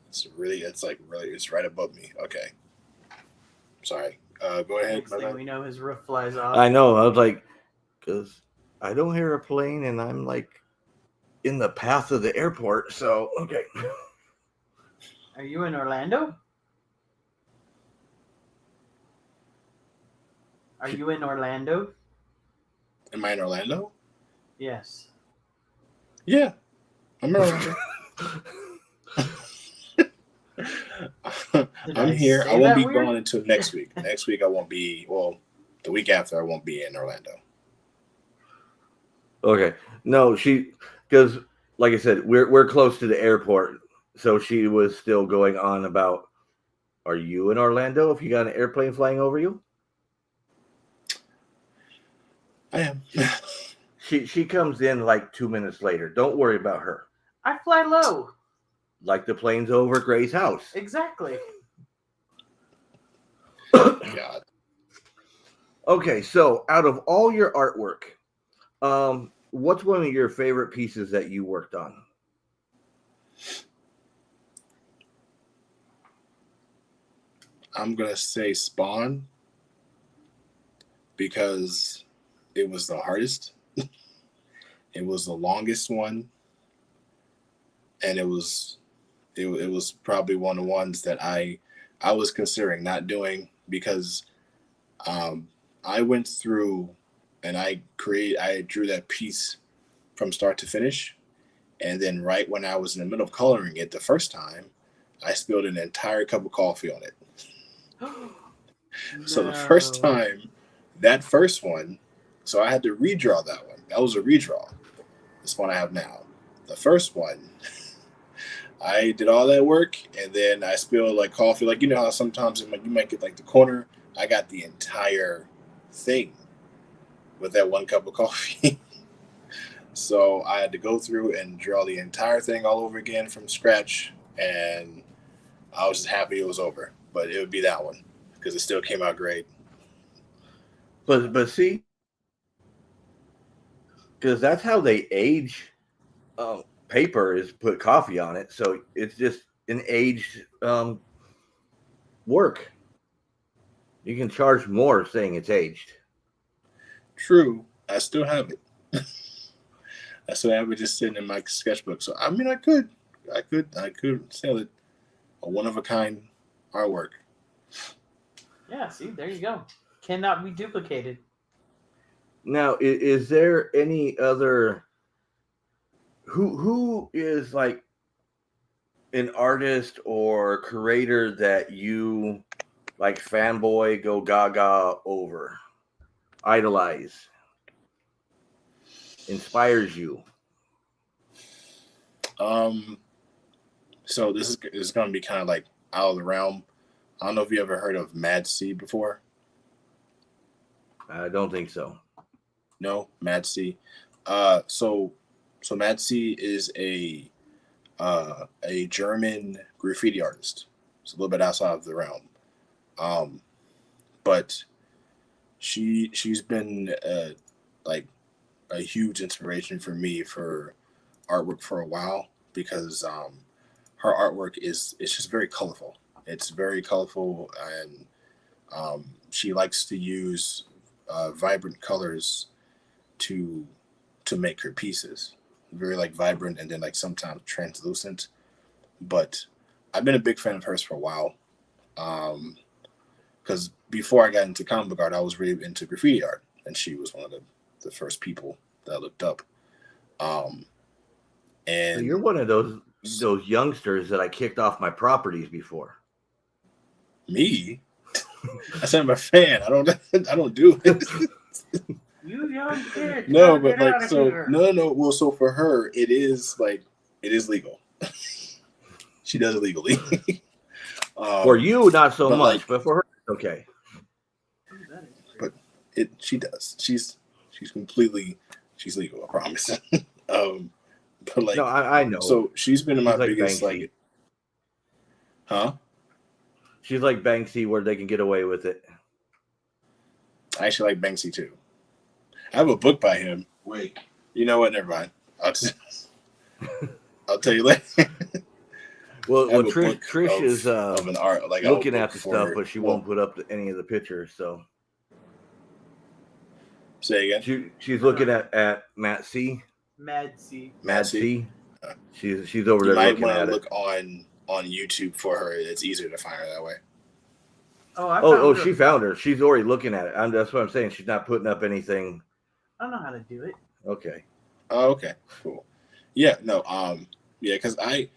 It's right above me. Okay. Sorry. Go ahead. Next thing we know, his roof flies off. I know. I was like, because I don't hear a plane and I'm like in the path of the airport. So, okay. Are you in Orlando? Are you in Orlando? Am I in Orlando? Yes. Yeah. I'm in Orlando. I'm here. I won't be gone until next week. Next week I won't be. Well, the week after I won't be in Orlando. Okay. No, because like I said, we're close to the airport, so she was still going on about, are you in Orlando if you got an airplane flying over you? I am. She comes in like 2 minutes later. Don't worry about her. I fly low. Like the plane's over Gray's house. Exactly. God. Okay, so out of all your artwork, what's one of your favorite pieces that you worked on? I'm gonna say Spawn because it was the hardest. It was the longest one, and it was probably one of the ones that I was considering not doing because I went through and I drew that piece from start to finish, and then right when I was in the middle of coloring it the first time, I spilled an entire cup of coffee on it. So the first No. time, that first one, so I had to redraw that one. That was a redraw. This one I have now. The first one, I did all that work, and then I spilled like coffee. Like, you know how sometimes you might get like the corner. I got the entire thing with that one cup of coffee. So I had to go through and draw the entire thing all over again from scratch, and I was just happy it was over. But it would be that one because it still came out great. But see, because that's how they age paper is put coffee on it, so it's just an aged work. You can charge more saying it's aged. True, I still have it. I still have it just sitting in my sketchbook. So I mean, I could sell it. A one of a kind artwork. Yeah, see, there you go. Cannot be duplicated. Now, is there any other who is like an artist or creator that you like fanboy, go gaga over, idolize, inspires you? So this is going to be kind of like out of the realm. I don't know if you ever heard of Mad C before. I don't think so. No, Mad C. So Mad C is a German graffiti artist. It's a little bit outside of the realm, but she's been like a huge inspiration for me for artwork for a while because her artwork is it's just very colorful. It's very colorful, and she likes to use vibrant colors to make her pieces. Very like vibrant and then like sometimes translucent. But I've been a big fan of hers for a while. Because before I got into comic book art, I was really into graffiti art, and she was one of the first people that I looked up. So And you're one of those youngsters that I kicked off my properties before. me, I said I'm a fan. I don't do it. You young kid. No, gotta but get like out of so here. no. Well, so for her, it is legal. She does it legally. For you, not so but, much, like- but for her, okay. But she does. She's completely legal. I promise. But like No, I know. so she's been my She's like biggest Banksy. like, huh? She's like Banksy, where they can get away with it. I actually like Banksy too. I have a book by him. Wait, you know what? Never mind. I'll tell you later. Well, I have a Trish book is of an art like looking a at book the for- stuff, but she won't put up any of the pictures. So Say again. she's looking at Matt C. Mad C. Mad C. She's over You there might looking want at to it. look on YouTube for her. It's easier to find her that way. Oh, I Oh, found her. she found her. She's already looking at it. That's what I'm saying. She's not putting up anything. I don't know how to do it. Okay. Oh, okay, cool. Yeah, no, yeah, because I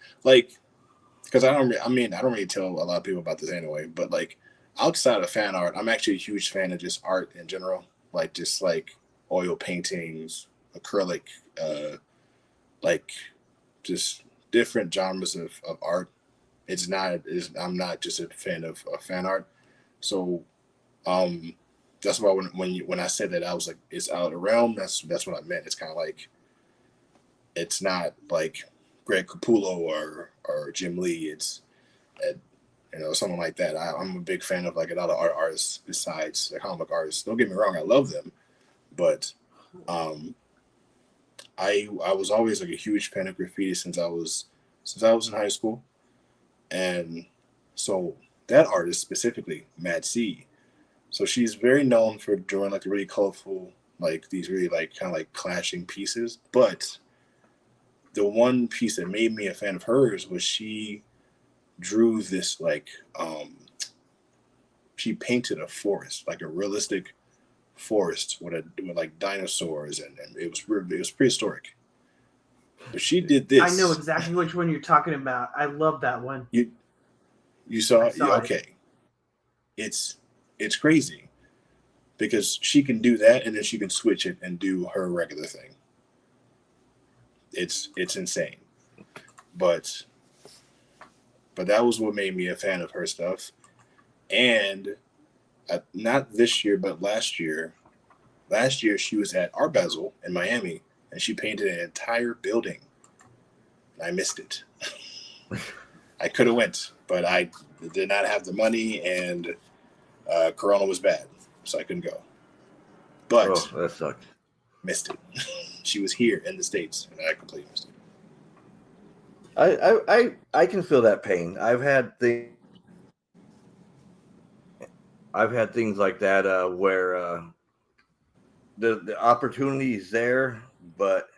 don't really tell a lot of people about this anyway. But like outside of fan art, I'm actually a huge fan of just art in general, like just like oil paintings, acrylic, like just different genres of art. I'm not just a fan of fan art. So that's why when I said that, I was like, it's out of the realm. That's what I meant. It's kind of like, it's not like Greg Capullo or Jim Lee. It's something like that. I'm a big fan of like a lot of artists besides the comic artists. Don't get me wrong, I love them, but I was always like a huge fan of graffiti since I was in high school, and so that artist specifically, Mad C. So she's very known for drawing like the really colorful, like these really like kind of like clashing pieces. But the one piece that made me a fan of hers was she drew this like she painted a forest, like a realistic forest with like dinosaurs, and it was prehistoric. But she did this. I know exactly which one you're talking about. I love that one. You saw it? saw it. Okay. It's crazy because she can do that and then she can switch it and do her regular thing. It's insane. But that was what made me a fan of her stuff. And not this year, but last year she was at Art Basel in Miami and she painted an entire building. I missed it. I could have went, but I did not have the money, and Corona was bad, so I couldn't go. But that sucked. Missed it. She was here in the States, and I completely missed it. I can feel that pain. I've had things like that where the opportunity is there, but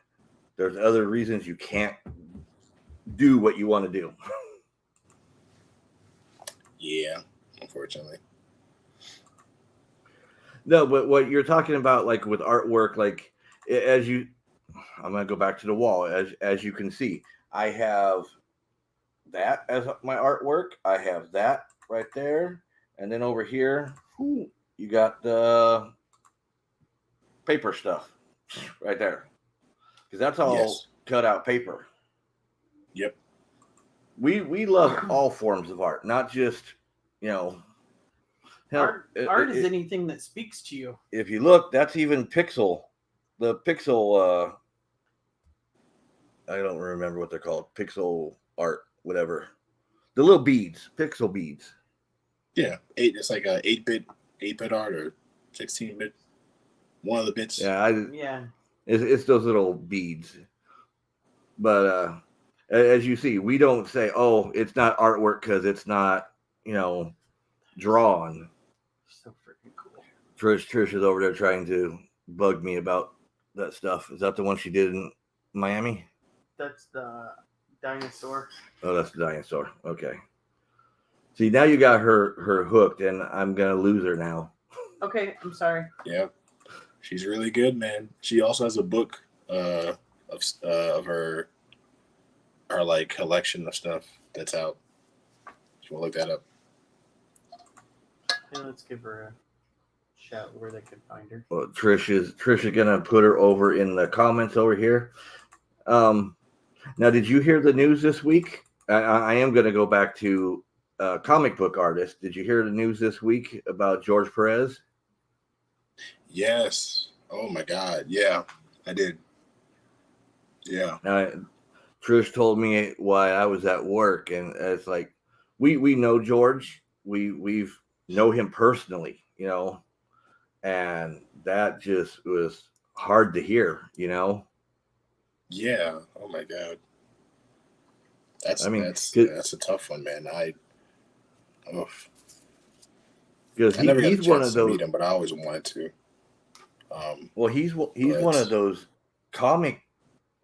there's other reasons you can't do what you want to do. Yeah, unfortunately. No, but what you're talking about, like with artwork, like I'm gonna go back to the wall. As you can see, I have that as my artwork. I have that right there, and then over here, you got the paper stuff right there, because that's all cut out paper. Yep. We love all forms of art, not just, art is anything that speaks to you. If you look, that's even pixel. The pixel, I don't remember what they're called. Pixel art, whatever. The little beads, pixel beads. Yeah, it's like a 8-bit art or 16-bit. One of the bits. Yeah, it's those little beads. But as you see, we don't say, "Oh, it's not artwork" because it's not, drawn. So freaking cool. Trish is over there trying to bug me about that stuff. Is that the one she did in Miami? That's the dinosaur. Oh, that's the dinosaur. Okay. See, now you got her hooked, and I'm gonna lose her now. Okay, I'm sorry. Yeah, she's really good, man. She also has a book of her like collection of stuff that's out. You want to look that up? Yeah, let's give her a shout where they can find her. Well, Trish is gonna put her over in the comments over here. Now, did you hear the news this week? I am gonna go back to comic book artists. Did you hear the news this week about George Perez? Yes. Oh my God. Yeah, I did. Yeah. Now, Trish told me while I was at work, and it's like we know George. We've know him personally, and that just was hard to hear, Yeah. Oh my God. That's a tough one, man. Because I never got a he's one chance of to those. meet him, but I always wanted to. Well, he's one of those comic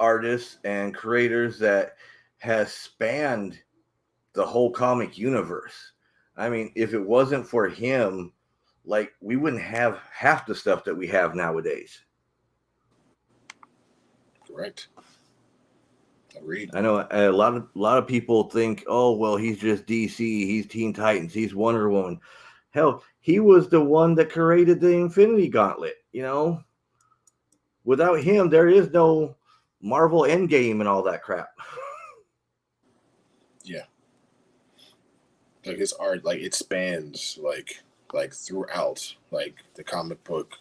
artists and creators that has spanned the whole comic universe. I mean, if it wasn't for him, like, we wouldn't have half the stuff that we have nowadays. Correct. Agreed. I know a lot of people think, oh, well, he's just DC, he's Teen Titans, he's Wonder Woman. Hell, he was the one that created the Infinity Gauntlet, Without him, there is no Marvel Endgame and all that crap. like his art, like it spans like throughout like the comic book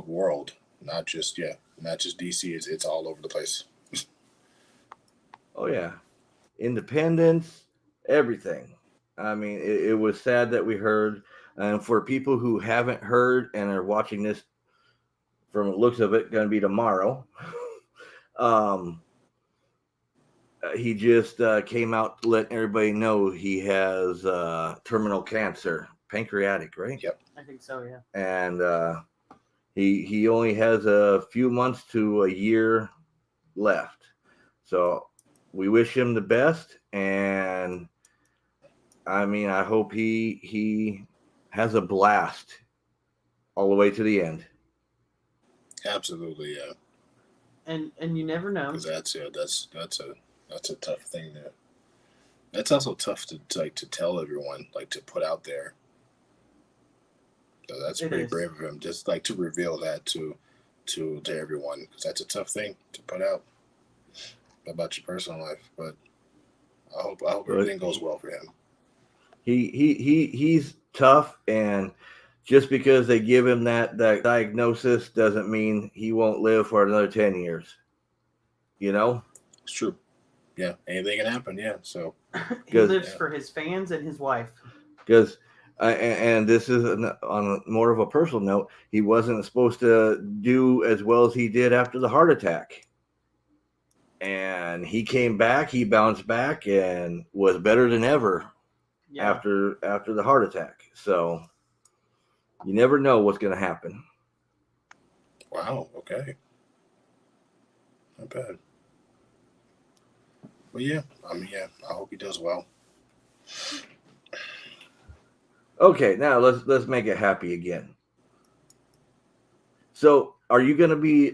world, not just DC. It's all over the place. Oh yeah, independence, everything. I mean, it was sad that we heard, and for people who haven't heard and are watching this, from the looks of it, going to be tomorrow. um, he just came out to let everybody know he has terminal cancer, pancreatic, right? Yep. I think so, yeah. And he only has a few months to a year left. So we wish him the best, and I mean, I hope he has a blast all the way to the end. Absolutely, yeah. And you never know. Because that's a tough thing to. That's also tough to like to tell everyone, like to put out there. So that's It pretty is. brave of him, just like to reveal that to everyone, because that's a tough thing to put out about your personal life. But I hope But everything goes well for him. he's tough, and just because they give him that diagnosis doesn't mean he won't live for another 10 years. You know? It's true. Yeah, anything can happen. Yeah, so He Good. lives for his fans and his wife. Because and this is on a more of a personal note, he wasn't supposed to do as well as he did after the heart attack, and he came back, he bounced back and was better than ever Yeah. after the heart attack. So you never know what's going to happen. wow, okay, not bad. But yeah, I mean, yeah, I hope he does well. Okay, now let's make it happy again. So are you going to be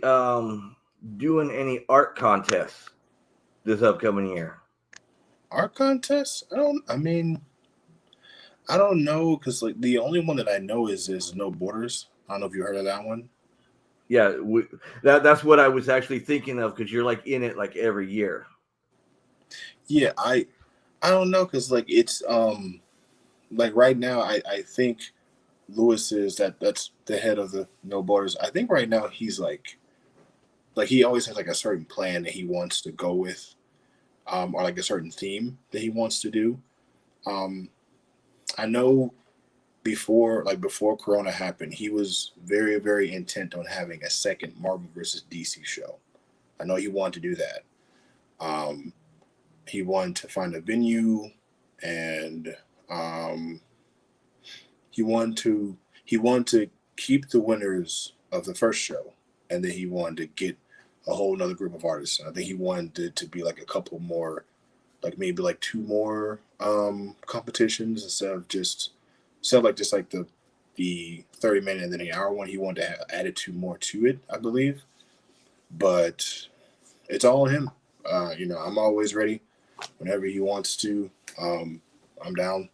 doing any art contests this upcoming year? Art contest? I don't know, because like the only one that I know is No Borders. I don't know if you heard of that one. Yeah, that's what I was actually thinking of, because you're like in it like every year. Yeah, I don't know, because like it's like right now I think Lewis is that's the head of the No Borders. I think right now he's like he always has like a certain plan that he wants to go with, or like a certain theme that he wants to do. I know before Corona happened, he was very, very intent on having a second Marvel versus DC show. I know he wanted to do that. He wanted to find a venue, and he wanted to keep the winners of the first show, and then he wanted to get a whole another group of artists. I think he wanted it to be like a couple more, like maybe like two more competitions instead of just like the 30-minute and then an hour one. He wanted to have added two more to it, I believe. But it's all on him. I'm always ready whenever he wants to. I'm down.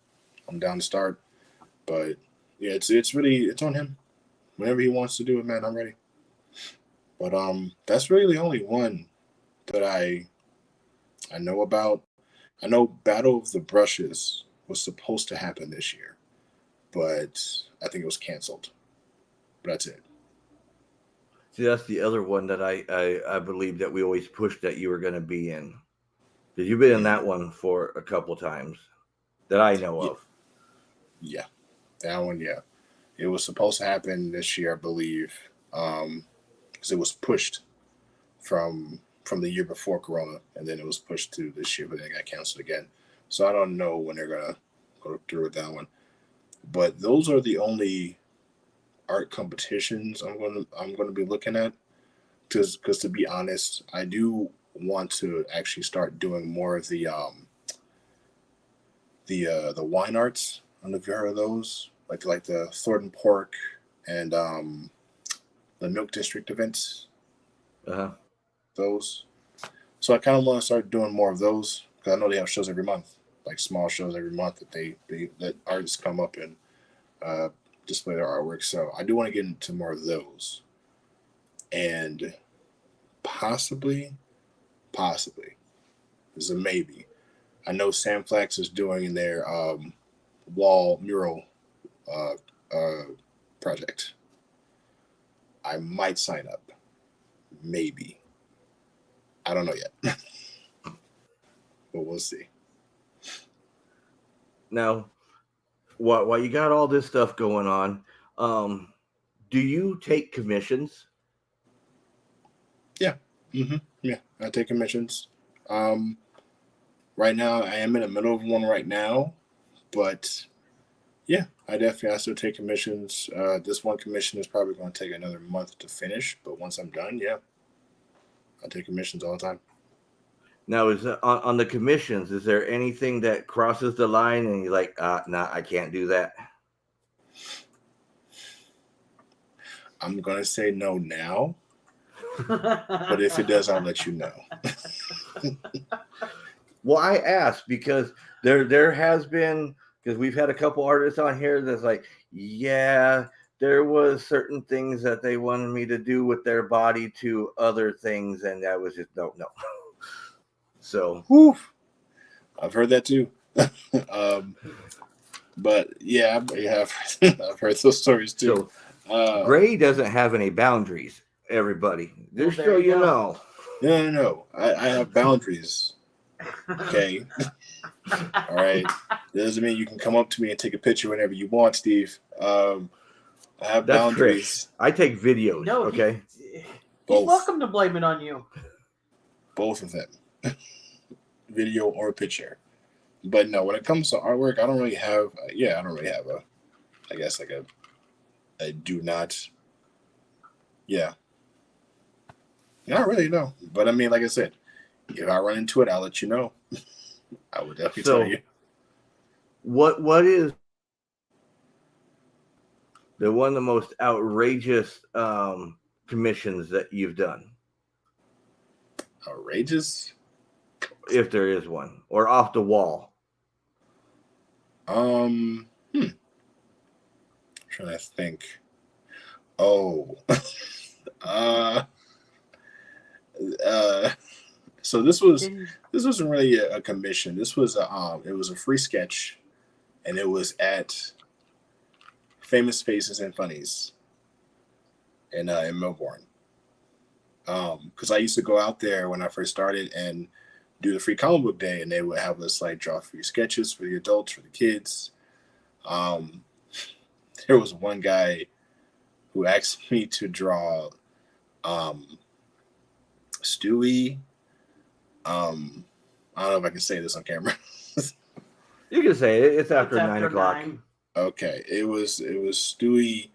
I'm down to start. But yeah, it's on him. Whenever he wants to do it, man, I'm ready. But that's really the only one that I know about. I know Battle of the Brushes was supposed to happen this year, but I think it was canceled. But that's it. See, that's the other one that I believe that we always pushed that you were going to be in. Because you've been in that one for a couple times that I know of. Yeah, that one. Yeah, it was supposed to happen this year, I believe, because it was pushed from the year before Corona, and then it was pushed to this year, but then it got canceled again. So I don't know when they're gonna go through with that one. But those are the only art competitions I'm gonna be looking at. Because to be honest, I do want to actually start doing more of the wine arts. I don't know if you heard of those, like the Thornton Pork and the Milk District events. Uh-huh. Those. So I kind of want to start doing more of those, because I know they have shows every month, like small shows every month that that artists come up and display their artwork. So I do want to get into more of those, and possibly, this is a maybe, I know Sam Flax is doing their wall mural project. I might sign up. Maybe. I don't know yet. But we'll see. Now, while you got all this stuff going on, do you take commissions? Yeah, I take commissions. Right now, I am in the middle of one right now, but yeah, I still take commissions. This one commission is probably going to take another month to finish, but once I'm done, yeah, I take commissions all the time. Now, is on the commissions, is there anything that crosses the line and you're like, nah, I can't do that? I'm going to say no now, but if it does, I'll let you know. Well, I asked because there has been, because we've had a couple artists on here that's like, yeah, there was certain things that they wanted me to do with their body to other things, and that was just no. So, Whew. I've heard that too. But yeah, I've heard those stories too. so Gray doesn't have any boundaries. Everybody, just there so you you go. know. No. I have boundaries. Okay. All right. That doesn't mean you can come up to me and take a picture whenever you want, Steve. I have That's boundaries. Trish. I take videos. No, okay. He's Both. welcome to blame it on you. Both of them. Video or picture. But no, when it comes to artwork, I don't really have I do not. Yeah. Not really, no. But I mean, like I said, if I run into it, I'll let you know. I would definitely tell you. What is the one of the most outrageous commissions that you've done? Outrageous? If there is one. Or off the wall. I'm trying to think. Oh. So this wasn't really a commission. This was it was a free sketch, and it was at Famous Faces and Funnies in Melbourne. Because I used to go out there when I first started and do the free comic book day, and they would have us like draw free sketches for the adults, for the kids. There was one guy who asked me to draw Stewie. I don't know if I can say this on camera. You can say it. It's after It's 9 o'clock. 9. Okay, it was Stewie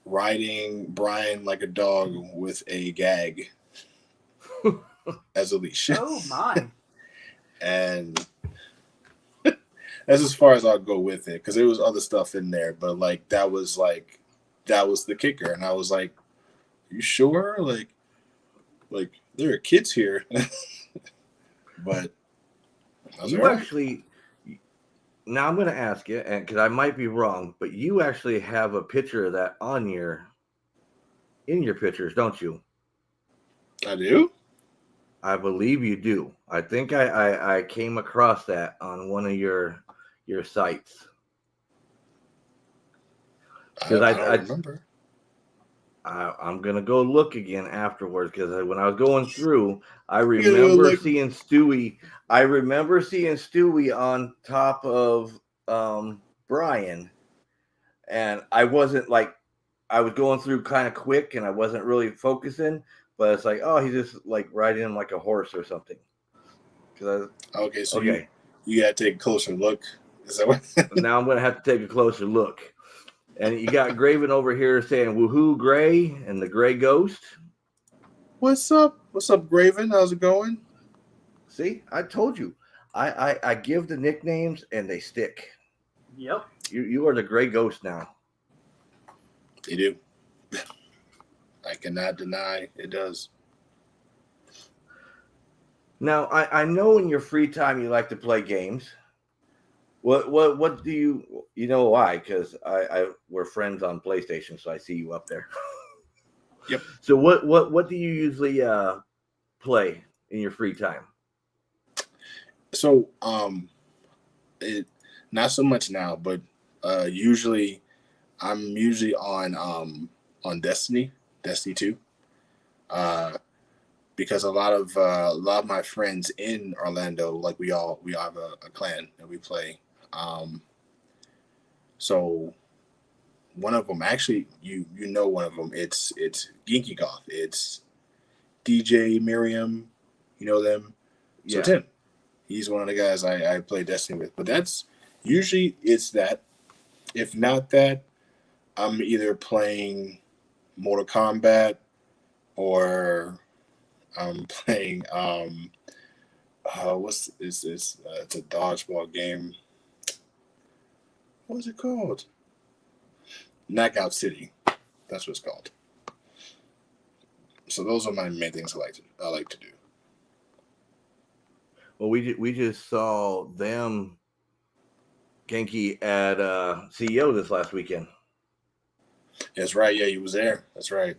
riding Brian like a dog with a gag as a leash. Oh my! And that's as far as I'll go with it, because there was other stuff in there, but that was the kicker, and I was like, "You sure? Like there are kids here." But I was You like, "All right." actually, now I'm going to ask you, and because I might be wrong, but you actually have a picture of that in your pictures, don't you? I do. I believe you do. I think I came across that on one of your sites. I don't remember. I'm gonna go look again afterwards, because when I was going through, I remember seeing Stewie. I remember seeing Stewie on top of Brian, and I wasn't I was going through kind of quick, and I wasn't really focusing. But it's like, oh, he's just like riding him like a horse or something. Okay, so you got to take a closer look. Is that what? Now I'm gonna have to take a closer look. And you got Graven over here saying, "Woohoo, Gray," and the Gray Ghost. What's up? What's up, Graven? How's it going? See, I told you. I give the nicknames and they stick. Yep. You are the Gray Ghost now. You do. I cannot deny it does. Now, I know in your free time you like to play games. What do you know why? Because we're friends on PlayStation, so I see you up there. Yep. So what do you usually play in your free time? So it not so much now, but usually I'm usually on Destiny 2. Uh, because a lot of my friends in Orlando, like we all have a clan that we play. Um, so one of them, actually, you know one of them. It's Ginky Goth. It's DJ Miriam. You know them. So Yeah. it's him. He's one of the guys I play Destiny with. But that's usually it's that. If not that, I'm either playing Mortal Kombat or I'm playing what's is this? It's a dodgeball game. What is it called? Knockout City. That's what it's called. So those are my main things I like to do. Well, we just saw them Genki at CEO this last weekend. That's right. Yeah, he was there. That's right.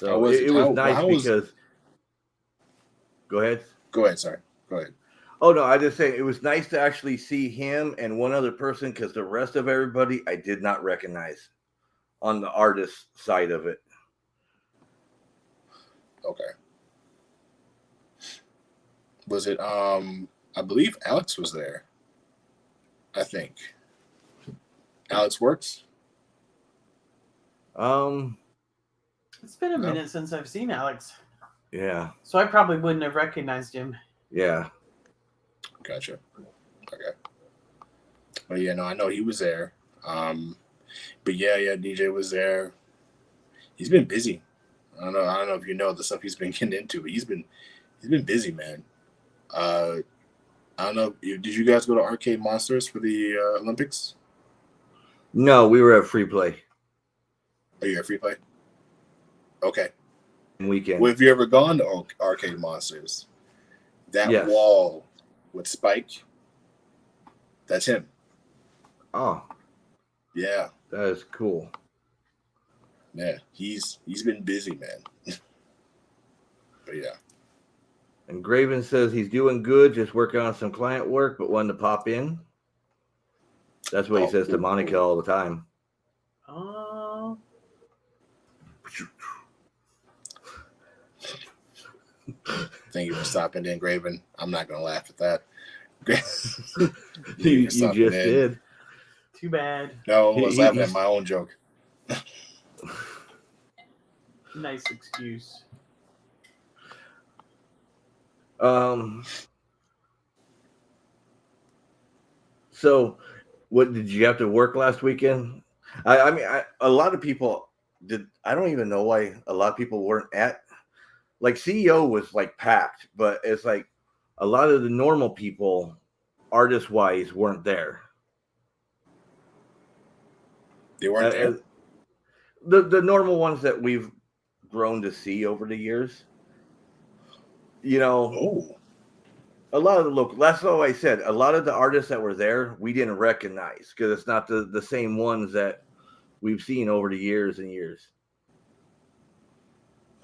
How So was it it? was nice How was? because. Go ahead. Go ahead. Sorry. Go ahead. Oh no, I just say it was nice to actually see him and one other person because the rest of everybody I did not recognize on the artist side of it. Okay. Was it? I believe Alex was there. I think Alex Works. It's been a No? minute since I've seen Alex, Yeah, so I probably wouldn't have recognized him. yeah. Gotcha. Okay. But yeah, no, I know he was there. But yeah, DJ was there. He's been busy. I don't know if you know the stuff he's been getting into, but he's been busy, man. I don't know. Did you guys go to Arcade Monsters for the Olympics? No, we were at Free Play Are you at Free Play? Okay. weekend. Well, have you ever gone to Arcade Monsters? That Yes. wall with Spike, that's him. Oh, Yeah. that is cool. Yeah. He's been busy, man. But yeah. And Graven says he's doing good, just working on some client work, but wanted to pop in. That's what he says to cool, Monica cool. all the time. Oh, Thank you for stopping in, Graven. I'm not gonna laugh at that. You for stopping just did. too bad. No, I was laughing he's- at my own joke. Nice excuse. So, what did you have to work last weekend? I mean, a lot of people did. I don't even know why a lot of people weren't at. Like CEO was like packed, but it's like a lot of the normal people, artist wise, weren't there. They weren't there. The normal ones that we've grown to see over the years. You know, Oh, a lot of the local. That's all I said. A lot of the artists that were there, we didn't recognize because it's not the same ones that we've seen over the years and years.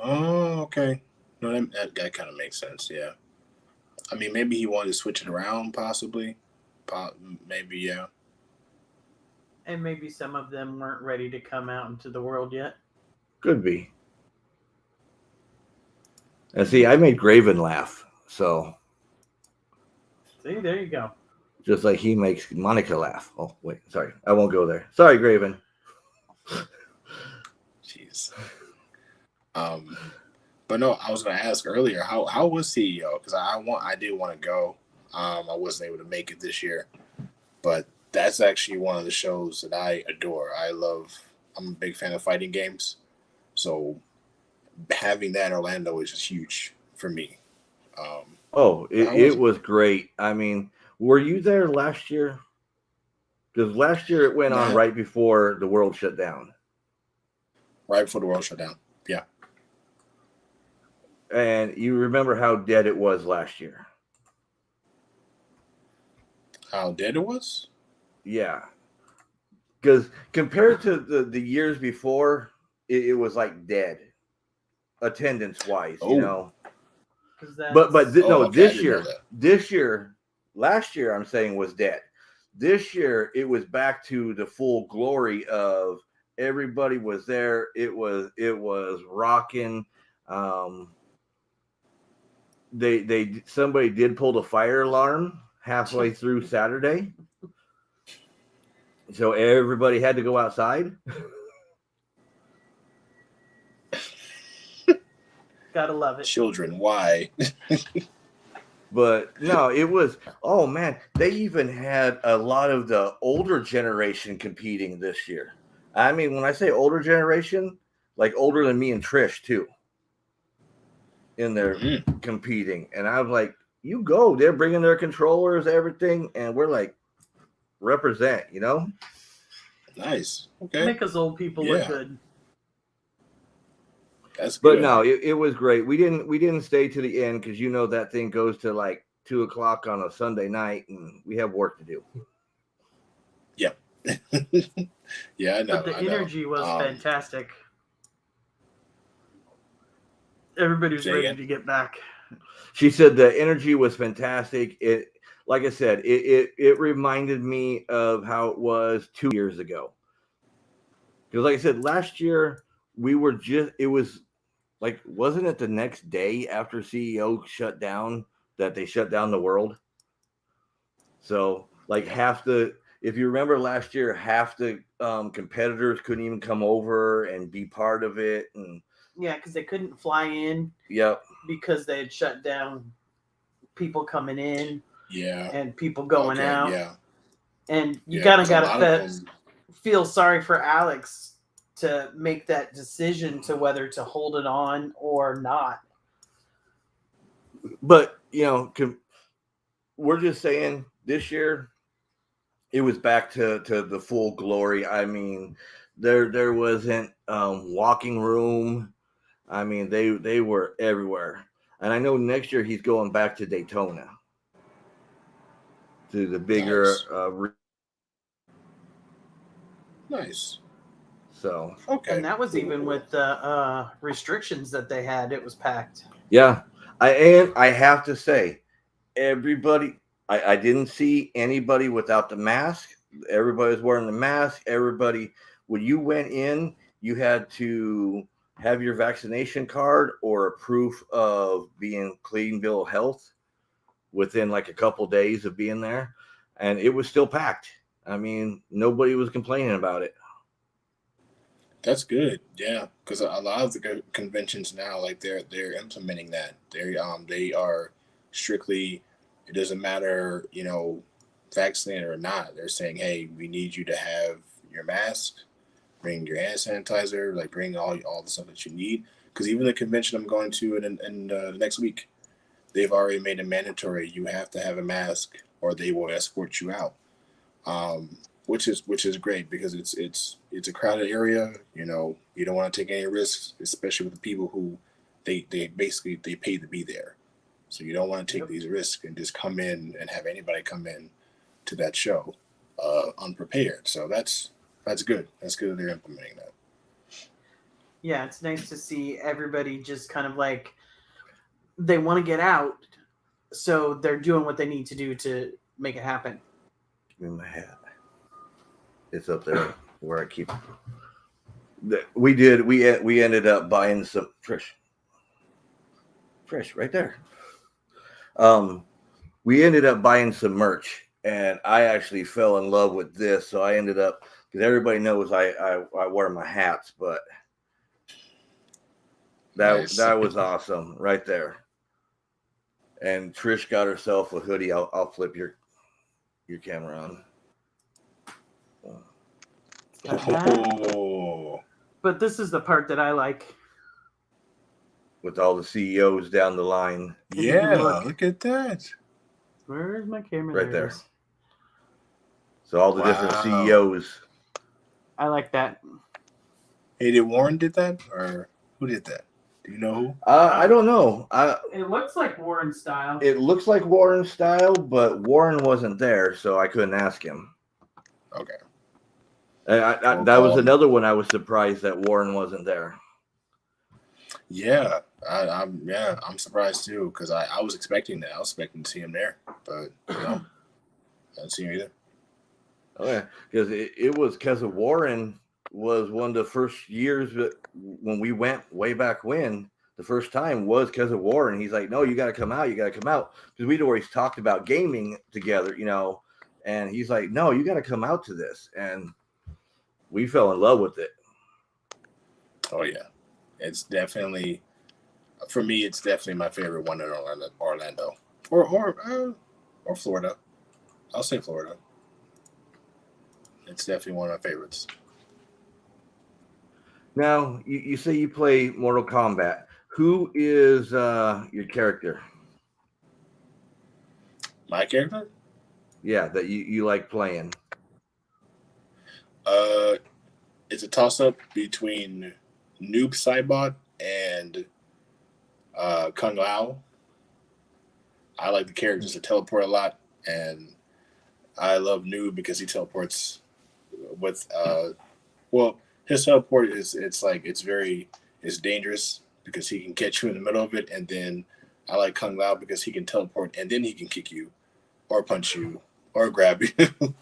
okay. No, that kind of makes sense. Yeah. I mean, maybe he wanted to switch it around, possibly. Maybe, yeah. And maybe some of them weren't ready to come out into the world yet. Could be. And see, I made Graven laugh, so See, there you go. just like he makes Monica laugh. Oh, wait, sorry, I won't go there. Sorry, Graven. Jeez. But no, I was gonna ask earlier how was CEO, because I did want to go. I wasn't able to make it this year, but that's actually one of the shows that I adore. I'm a big fan of fighting games, so having that in Orlando is just huge for me. Oh, How was it it? was great. I mean, were you there last year? Because last year it went on Nah. right before the world shut down. Right before the world shut down. Yeah. And you remember how dead it was last year. How dead it was? Yeah. Because compared to the years before, it was like dead. Attendance wise, Oh. you know. 'Cause that's, But Oh, okay, I didn't know that. this year, last year I'm saying was dead. This year it was back to the full glory of everybody was there. It was rocking. Somebody did pull the fire alarm halfway through Saturday, so everybody had to go outside. gotta love it. Children, why? But no, it was, oh man, they even had a lot of the older generation competing this year. I mean, when I say older generation, like older than me and Trish too, in there competing. And I was like, you go, they're bringing their controllers, everything, and we're like, represent, you know? Nice. Okay. Make us old people look good. That's But good. no, it was great. We didn't stay to the end because you know that thing goes to like 2:00 on a Sunday night, and we have work to do. Yep. Yeah, I know. But the I know. energy was fantastic. Everybody was ready to get back. She said the energy was fantastic. It, like I said, it reminded me of how it was 2 years ago. Because like I said, last year we were just, it was like, wasn't it the next day after CEO shut down that they shut down the world? So like if you remember last year, half the competitors couldn't even come over and be part of it. And yeah, because they couldn't fly in. Yep. Because they had shut down people coming in. Yeah. And people going out. Yeah. And you gotta feel sorry for Alex to make that decision to whether to hold it on or not. But you know, we're just saying this year it was back to the full glory. I mean, there wasn't walking room. I mean, they were everywhere. And I know next year he's going back to Daytona, to the bigger nice. So okay, and that was even with the restrictions that they had. It was packed. Yeah, I have to say, everybody. I didn't see anybody without the mask. Everybody was wearing the mask. Everybody, when you went in, you had to have your vaccination card or a proof of being clean bill of health within like a couple days of being there, and it was still packed. I mean, nobody was complaining about it. That's good, yeah, because a lot of the conventions now, like they're implementing that. They are strictly, it doesn't matter, you know, vaccinated or not. They're saying, hey, we need you to have your mask, bring your hand sanitizer, like bring all the stuff that you need. Because even the convention I'm going to in the next week, they've already made it mandatory. You have to have a mask, or they will escort you out. Which is great because it's a crowded area. You know, you don't want to take any risks, especially with the people who they basically they pay to be there. So you don't want to take these risks and just come in and have anybody come in to that show unprepared. So that's good. That's good that they're implementing that. Yeah, it's nice to see everybody just kind of like they want to get out, so they're doing what they need to do to make it happen. Give me my hat. It's up there where I keep. We ended up buying some fresh right there. We ended up buying some merch, and I actually fell in love with this. So I ended up, because everybody knows I wear my hats, but that was awesome right there. And Trish got herself a hoodie. I'll flip your camera on. Oh. But this is the part that I like. With all the CEOs down the line. Yeah, look at that. Where's my camera? Right there. So all the different CEOs. I like that. Hey, did Warren did that, or who did that? Do you know who? I don't know. It looks like Warren style. It looks like Warren style, but Warren wasn't there, so I couldn't ask him. Okay. That was another one I was surprised that Warren wasn't there. Yeah, I'm surprised too because I was expecting that. I was expecting to see him there, but no, I didn't see him either. Oh yeah, because it was because of Warren was one of the first years that when we went way back when the first time was because of Warren. He's like, no, you got to come out, you got to come out because we'd always talked about gaming together, and he's like, no, you got to come out to this, and we fell in love with it. Oh yeah, it's definitely for me. It's definitely my favorite one in Orlando, or Florida. I'll say Florida. It's definitely one of my favorites. Now you say you play Mortal Kombat. Who is your character? My character, Yeah, that you like playing. uh, it's a toss up between Noob Saibot and Kung Lao. I like the characters that teleport a lot, and I love Noob because he teleports with well, his teleport is it's dangerous because he can catch you in the middle of it, and then I like Kung Lao because he can teleport and then he can kick you or punch you or grab you.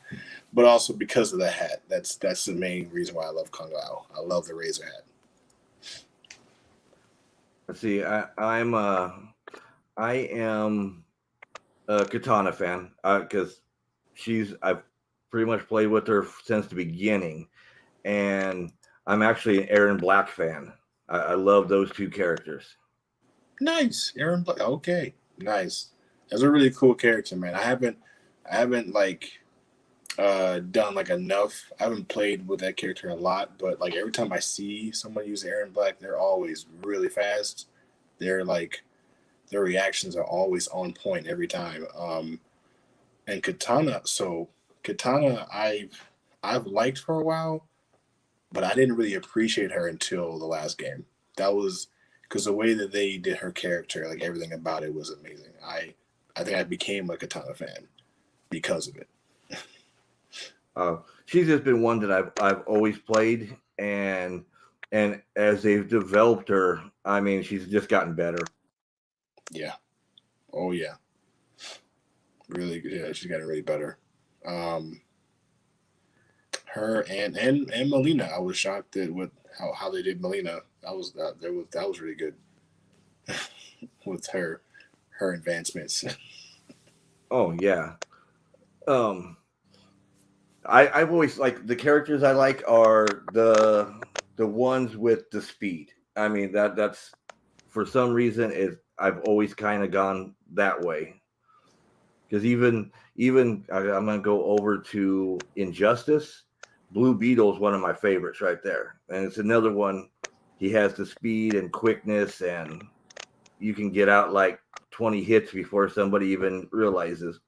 But also because of the hat. That's the main reason why I love Kung Lao. I love the razor hat. Let's see, I am a Katana fan because I've pretty much played with her since the beginning, and I'm actually an Aaron Black fan. I love those two characters. Nice, Aaron Black. Okay, nice. That's a really cool character, man. I haven't like done like enough. I haven't played with that character a lot, but like every time I see someone use Aaron Black, they're always really fast. They're like their reactions are always on point every time. And Katana, I've liked for a while, but I didn't really appreciate her until the last game. That was because the way that they did her character, like everything about it, was amazing. I think I became a Katana fan because of it. She's just been one that I've always played, and as they've developed her, I mean, she's just gotten better. Yeah. Oh yeah. Really good. Yeah, she's gotten really better. Um, her and Melina. I was shocked at with how they did Melina. That was really good with her advancements. Oh yeah. Um, I've always like the characters I like are the ones with the speed. I mean that's for some reason is I've always kind of gone that way because even I'm gonna go over to Injustice. Blue Beetle is one of my favorites right there, and it's another one. He has the speed and quickness, and you can get out like 20 hits before somebody even realizes.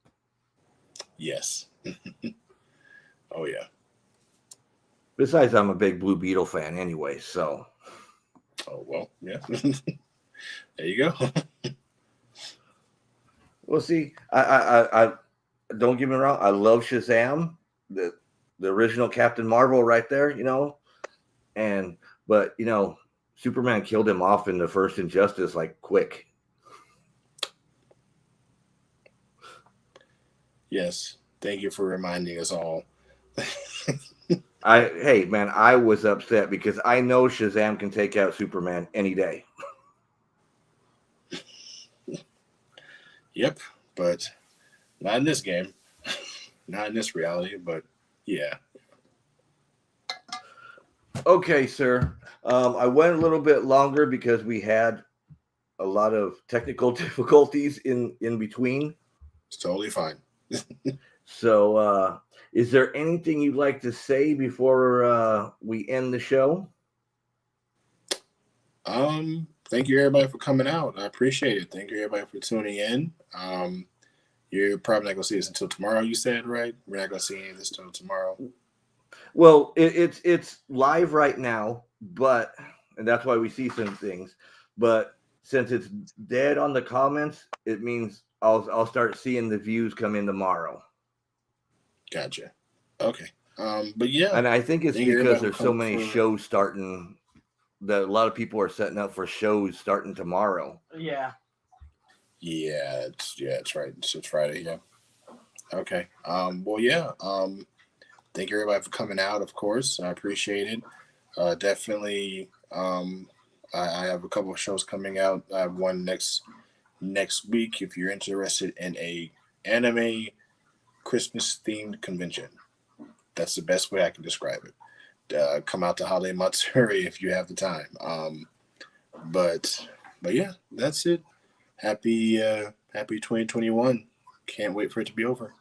Yes. Oh yeah. Besides, I'm a big Blue Beetle fan anyway, so. Oh well. Yeah. There you go. Well, see, I don't get me wrong. I love Shazam, the original Captain Marvel, right there. But Superman killed him off in the first Injustice like quick. Yes. Thank you for reminding us all. Hey man, I was upset because I know Shazam can take out Superman any day. Yep. But not in this game. Not in this reality. But yeah. Okay, sir. I went a little bit longer because we had a lot of technical difficulties in between. It's totally fine. So, is there anything you'd like to say before we end the show? Thank you everybody for coming out. I appreciate it. Thank you everybody for tuning in. You're probably not gonna see this until tomorrow. You said right? We're not gonna see any of this until tomorrow. Well, it's live right now, and that's why we see some things. But since it's dead on the comments, it means I'll start seeing the views come in tomorrow. Gotcha. Okay. But yeah, And I think it's thank you because everybody there's so many shows starting that a lot of people are setting up for shows starting tomorrow. Yeah. Yeah, it's right. It's Friday. Yeah. Okay. Well, yeah. Thank you everybody for coming out. Of course, I appreciate it. Definitely. I have a couple of shows coming out. I have one next week. If you're interested in a anime Christmas themed convention, that's the best way I can describe it. Come out to Hale Matsuri if you have the time. But yeah, that's it. Happy 2021. Can't wait for it to be over.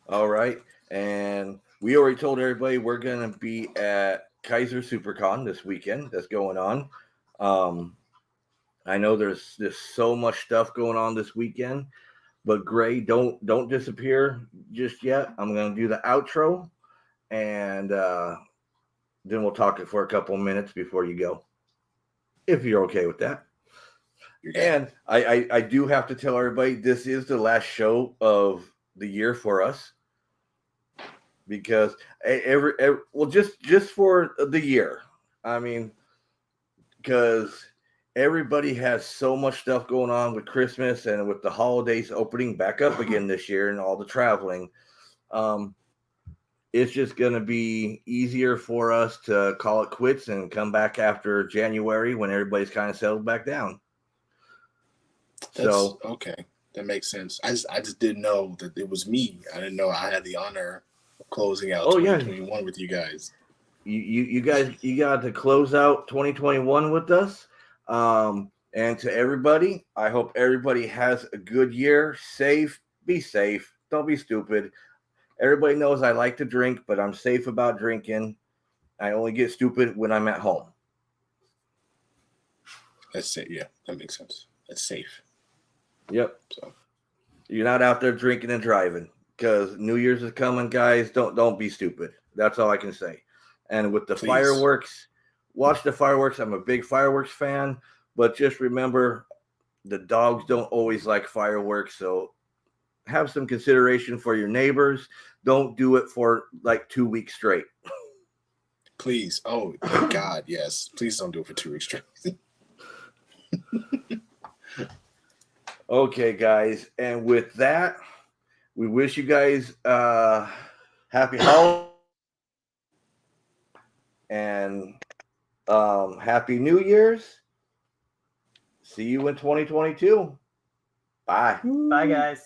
All right. And we already told everybody we're going to be at Kaiser SuperCon this weekend that's going on. I know there's so much stuff going on this weekend, but Gray, don't disappear just yet. I'm going to do the outro, and then we'll talk it for a couple minutes before you go, if you're okay with that. And I do have to tell everybody this is the last show of the year for us, because just for the year. I mean, because everybody has so much stuff going on with Christmas and with the holidays opening back up again this year and all the traveling. It's just going to be easier for us to call it quits and come back after January when everybody's kind of settled back down. So okay, that makes sense. I just didn't know that it was me. I didn't know I had the honor of closing out 2021 with you guys. You guys got to close out 2021 with us. And to everybody, I hope everybody has a good year. Be safe. Don't be stupid. Everybody knows I like to drink, but I'm safe about drinking. I only get stupid when I'm at home. That's it. Yeah, that makes sense. That's safe. Yep. So you're not out there drinking and driving, because New Year's is coming, guys. Don't be stupid. That's all I can say. And with the fireworks, watch the fireworks. I'm a big fireworks fan, but just remember, the dogs don't always like fireworks, so have some consideration for your neighbors. Don't do it for like 2 weeks straight. Please. Oh, thank God. Yes. Please don't do it for 2 weeks straight. Okay, guys. And with that, we wish you guys happy holidays and happy New Year's. See you in 2022. Bye. Bye, guys.